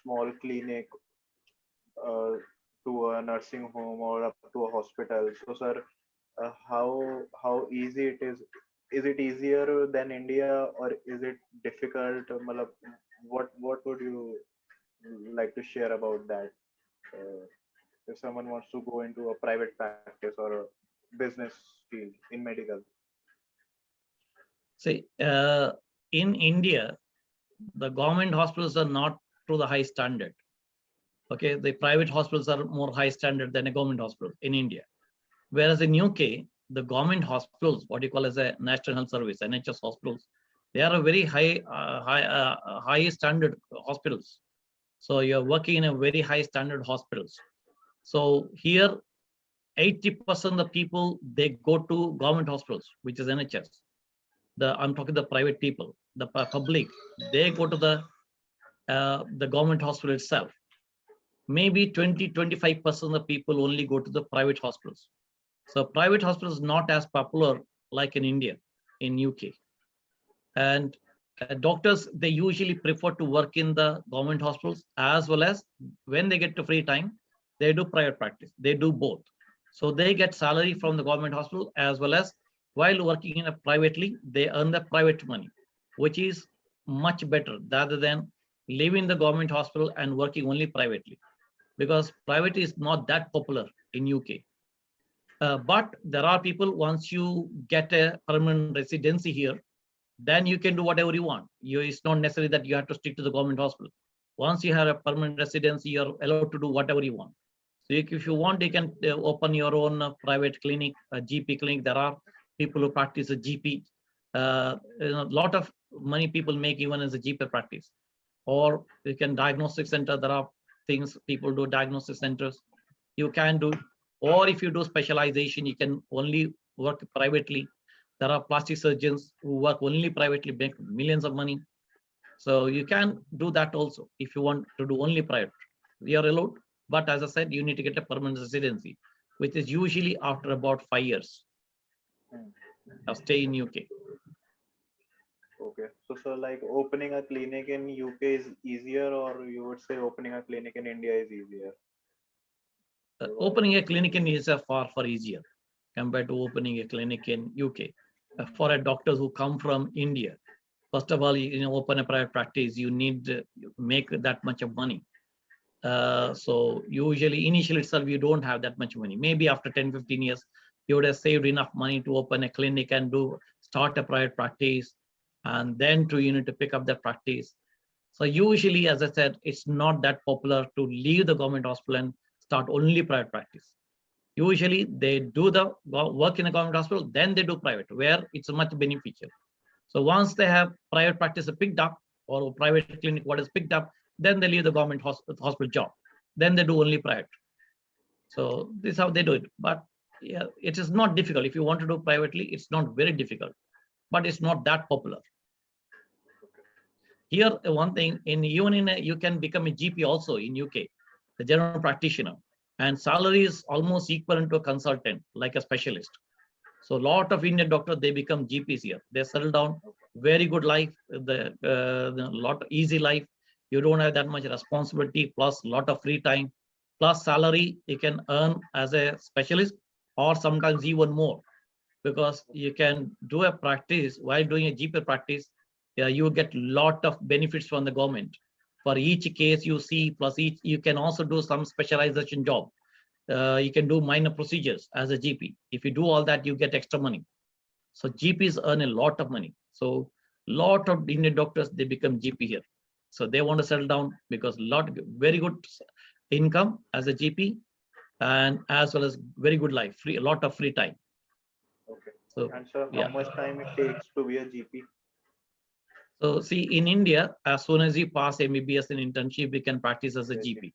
small clinic to a nursing home or up to a hospital. So, sir, how easy it is? Is it easier than India, or is it difficult? Matlab, what would you like to share about that? If someone wants to go into a private practice or a business field in medical. See, in India, the government hospitals are not to the high standard. Okay, the private hospitals are more high standard than a government hospital in India. Whereas in UK, the government hospitals, what you call as a National Health Service, NHS hospitals, they are a very high standard hospitals. So you're working in a very high standard hospitals. So here, 80% of the people, they go to government hospitals, which is NHS. I'm talking the private people, the public, they go to the government hospital itself. Maybe 20-25% of the people only go to the private hospitals. So private hospitals not as popular like in India, in UK. And doctors, they usually prefer to work in the government hospitals, as well as when they get to free time, they do private practice. They do both. So they get salary from the government hospital, as well as while working in a privately, they earn the private money, which is much better rather than leaving the government hospital and working only privately, because private is not that popular in UK. But there are people, once you get a permanent residency here, then you can do whatever you want. It's not necessary that you have to stick to the government hospital. Once you have a permanent residency, you're allowed to do whatever you want. So if you want, you can open your own private clinic, a GP clinic. There are people who practice a GP. A lot of money people make even as a GP practice. Or you can diagnostic center. There are things people do, diagnostic centers. You can do, or if you do specialization, you can only work privately. There are plastic surgeons who work only privately, make millions of money. So you can do that also if you want to do only private. We are allowed, but as I said, you need to get a permanent residency, which is usually after about 5 years of stay in UK. Okay, so like opening a clinic in UK is easier, or you would say opening a clinic in India is easier? Opening a clinic in India is far easier compared to opening a clinic in UK. For a doctors who come from India, first of all, open a private practice, you need to make that much of money. So usually initially itself, you don't have that much money. Maybe after 10-15 years, you would have saved enough money to open a clinic and start a private practice, and then you need to pick up the practice. So usually, as I said, it's not that popular to leave the government hospital and start only private practice. Usually they do the work in a government hospital, then they do private, where it's much beneficial. So once they have private practice picked up, or private clinic what is picked up, then they leave the government hospital job. Then they do only private. So this is how they do it. But yeah, it is not difficult. If you want to do privately, it's not very difficult, but it's not that popular. Here, one thing, you can become a GP also in UK, the general practitioner, and salary is almost equivalent to a consultant, like a specialist. So a lot of Indian doctors, they become GPs here. They settle down, very good life, the lot easy life. You don't have that much responsibility, plus a lot of free time, plus salary you can earn as a specialist, or sometimes even more, because you can do a practice while doing a GP practice. You get a lot of benefits from the government. For each case you see, plus you can also do some specialization job. You can do minor procedures as a GP. If you do all that, you get extra money. So GPs earn a lot of money. So lot of Indian doctors, they become GP here. So they want to settle down because very good income as a GP, and as well as very good life, a lot of free time. Okay. So, and sir, how much time it takes to be a GP? So see, in India, as soon as you pass MBBS in internship, we can practice as a GP.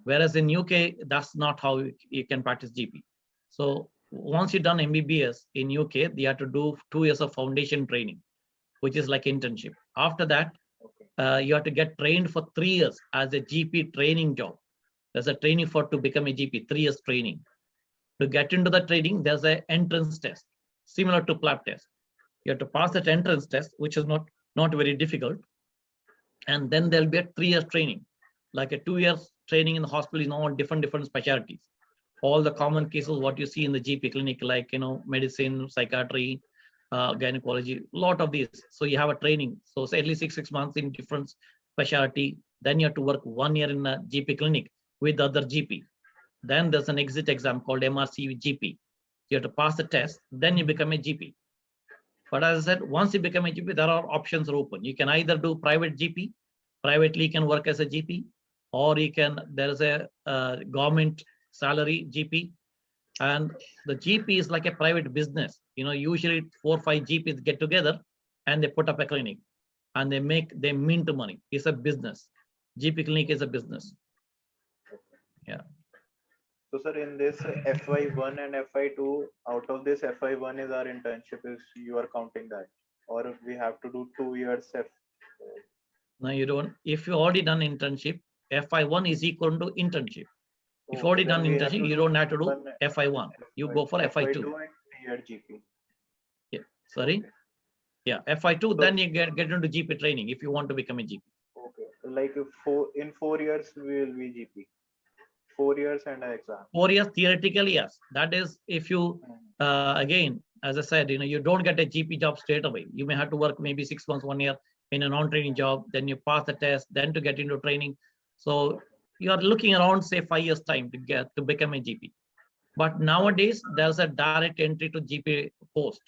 Whereas in UK, that's not how you can practice GP. So once you've done MBBS in UK, you have to do 2 years of foundation training, which is like internship. After that, Okay. you have to get trained for 3 years as a GP training job. There's a training for to become a GP, 3 years training. To get into the training, there's an entrance test, similar to PLAB test. You have to pass that entrance test, which is not very difficult. And then there'll be a 3 years training, like a 2 years training in the hospital in all different specialties. All the common cases, what you see in the GP clinic, like, medicine, psychiatry, gynecology, lot of these. So you have a training. So say at least six months in different specialty. Then you have to work 1 year in a GP clinic with the other GP. Then there's an exit exam called MRC GP. You have to pass the test, then you become a GP. But as I said, once you become a GP, there are options are open. You can either do private GP, privately you can work as a GP, or there's a government salary GP. And the GP is like a private business. Usually 4 or 5 GPs get together and they put up a clinic and they mint money. It's a business. GP clinic is a business. Yeah. So sir, in this FY1 and FY2, out of this FY1 is our internship, is you are counting that, or we have to do 2 years No, you don't. If you already done internship, FI1 is equal to internship. If you already done internship, you don't have to do FI1. You go for FI2. and 3-year GP. Yeah. Sorry. Okay. Yeah. FI2, then you get into GP training if you want to become a GP. Okay. Like in 4 years we will be GP. 4 years and an exam. 4 years theoretically, yes. That is if you again, as I said, you don't get a GP job straight away. You may have to work maybe 6 months, 1 year in a non-training job, then you pass the test, then to get into training. So you are looking around, say, 5 years time to become a GP. But nowadays there's a direct entry to GP post.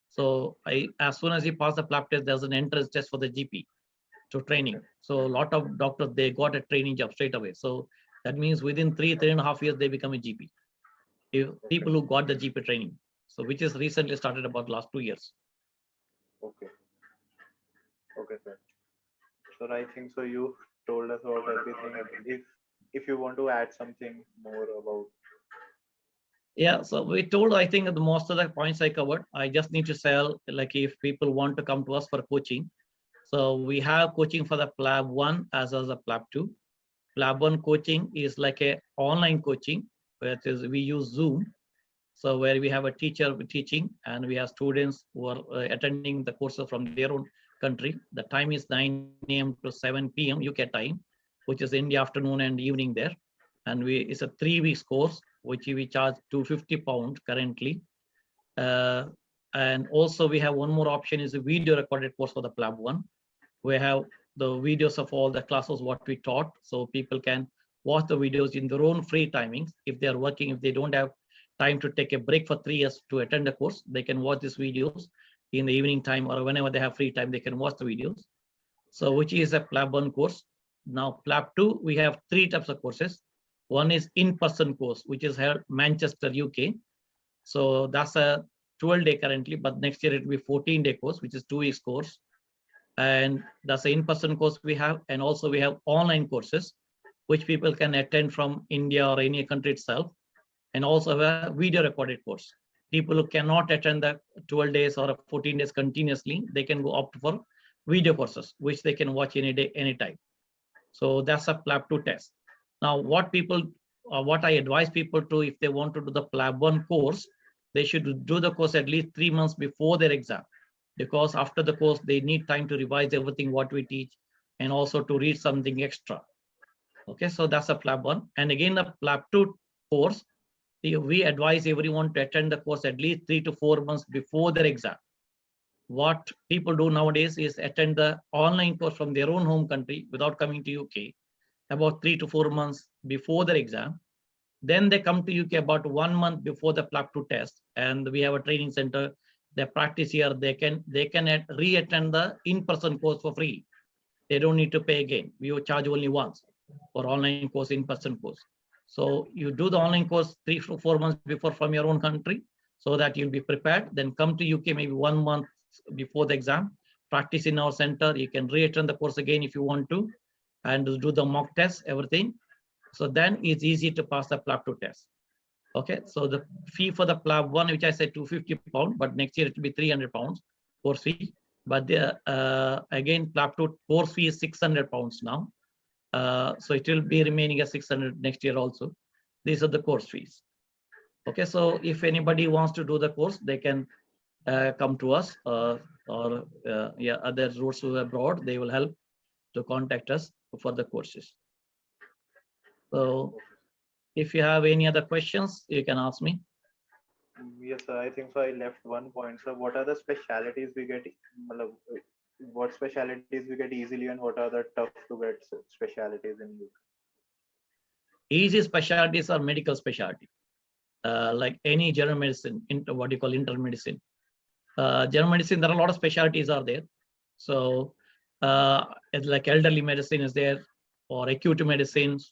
So as soon as you pass the PLAB test, there's an entrance test for the GP to training. So a lot of doctors, they got a training job straight away. So that means within 3.5 years, they become a GP. People who got the GP training. So which is recently started about last 2 years. Okay. Okay, sir. So I think so you told us about everything. If you want to add something more about. Yeah, so we told, I think the most of the points I covered. I just need to say, like, if people want to come to us for coaching. So we have coaching for the PLAB 1 as well as the PLAB 2. PLAB 1 coaching is like a online coaching, which is we use Zoom. So where we have a teacher teaching and we have students who are attending the courses from their own country. The time is 9 a.m. to 7 p.m. UK time, which is in the afternoon and evening there. And it's a 3 weeks course, which we charge £250 currently. And also we have one more option is a video recorded course for the PLAB 1. We have the videos of all the classes, what we taught. So people can watch the videos in their own free timings. If they are working, if they don't have time to take a break for 3 years to attend the course, they can watch these videos in the evening time or whenever they have free time, they can watch the videos. So which is a PLAB 1 course. Now PLAB 2, we have 3 types of courses. One is in-person course, which is held Manchester, UK. So that's a 12-day currently, but next year it will be 14-day course, which is 2 weeks course. And that's the in-person course we have. And also we have online courses, which people can attend from India or any country itself. And also a video recorded course. People who cannot attend the 12 days or 14 days continuously, they can go opt for video courses, which they can watch any day, anytime. So that's a PLAB 2 test. Now, what I advise people to, if they want to do the PLAB 1 course, they should do the course at least 3 months before their exam, because after the course, they need time to revise everything what we teach and also to read something extra. Okay, so that's a PLAB 1. And again, the PLAB 2 course, we advise everyone to attend the course at least 3 to 4 months before their exam. What people do nowadays is attend the online course from their own home country without coming to UK about 3 to 4 months before their exam. Then they come to UK about 1 month before the PLAB 2 test, and we have a training center. They practice here. They can re-attend the in-person course for free. They don't need to pay again. We will charge only once for online course, in-person course. So you do the online course 3 to 4 months before from your own country, so that you'll be prepared. Then come to UK maybe 1 month before the exam. Practice in our center. You can re-attend the course again if you want to, and do the mock test, everything. So then it's easy to pass the PLAB 2 test. Okay, so the fee for the PLAB 1, which I said £250, but next year it will be £300 course fee. But the again, PLAB 2 course fee is £600 now. So it will be remaining at 600 next year also. These are the course fees. Okay, so if anybody wants to do the course, they can come to us, or yeah, other routes abroad, they will help to contact us for the courses. So if you have any other questions, you can ask me. Yes, sir. I think so. I left one point. So, what are the specialities we get? What specialities we get easily, and what are the tough to get specialities in UK? Easy specialties are medical specialty, like any general medicine, what you call internal medicine. General medicine, there are a lot of specialties are there. So it's like elderly medicine is there, or acute medicines.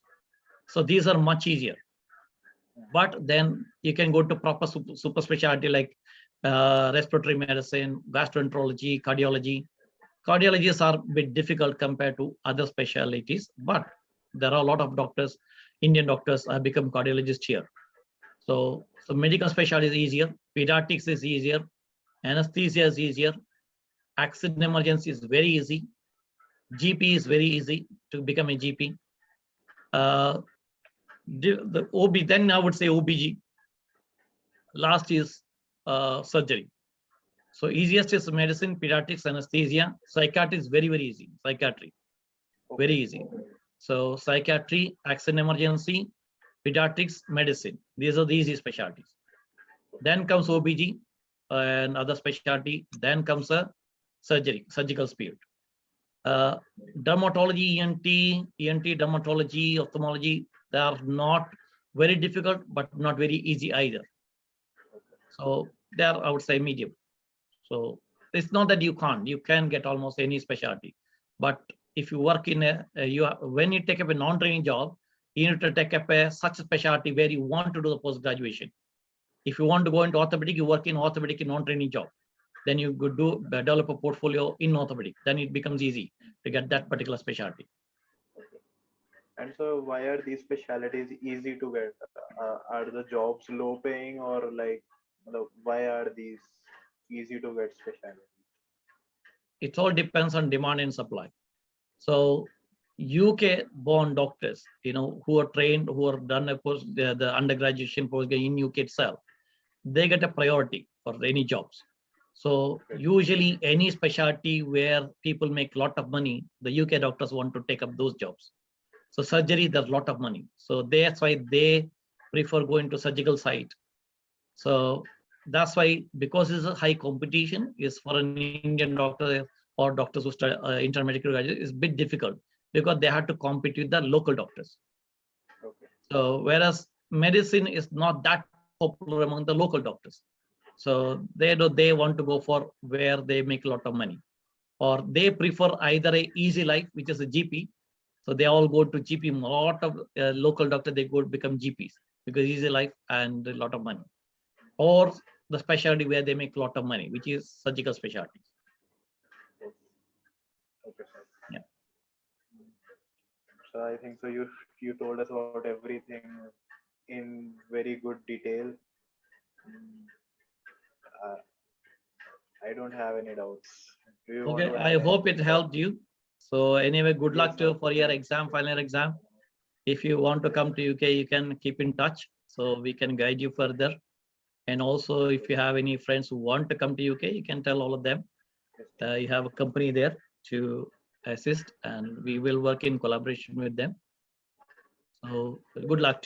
So these are much easier. But then you can go to proper super specialty like respiratory medicine, gastroenterology, cardiology. Cardiologists are a bit difficult compared to other specialties, but there are a lot of doctors, Indian doctors have become cardiologists here. So medical specialty is easier, pediatrics is easier, anesthesia is easier, accident emergency is very easy, GP is very easy to become a GP. The OB, then I would say OBG. Last is surgery. So easiest is medicine, pediatrics, anesthesia. Psychiatry is very, very easy. Psychiatry, very easy. So psychiatry, accident emergency, pediatrics, medicine. These are the easy specialties. Then comes OBG and other specialty. Then comes a surgery, surgical field. Dermatology, ENT, dermatology, ophthalmology, they are not very difficult, but not very easy either. So they are, I would say, medium. So it's not that you can get almost any specialty. But if you work in when you take up a non-training job, you need to take up such a specialty where you want to do the post-graduation. If you want to go into orthopedic, you work in orthopedic in non-training job. Then you could develop a portfolio in orthopedic. Then it becomes easy to get that particular specialty. And so, why are these specialties easy to get? Are the jobs low paying, or like, why are these easy to get specialties? It all depends on demand and supply. So UK born doctors, who are trained, who are done the undergraduation post in UK itself, they get a priority for any jobs. So usually any specialty where people make a lot of money, the UK doctors want to take up those jobs. So surgery, there's a lot of money. So that's why they prefer going to surgical side. So that's why, because it's a high competition, is for an Indian doctor or doctors who study intermediate graduate, is a bit difficult because they have to compete with the local doctors. So whereas medicine is not that popular among the local doctors. So they want to go for where they make a lot of money, or they prefer either a easy life, which is a GP. So they all go to GP. A lot of local doctors, they go become GPs because easy life and a lot of money, or the specialty where they make a lot of money, which is surgical specialties. Okay, sir. Yeah. So I think so. You told us about everything in very good detail. I don't have any doubts. Do you want Okay, to I add hope it anything? helped you. So anyway, good luck Yes, for your exam, final exam. If you want to come to UK, you can keep in touch so we can guide you further. And also, if you have any friends who want to come to UK, you can tell all of them. You have a company there to assist, and we will work in collaboration with them. So good luck to you.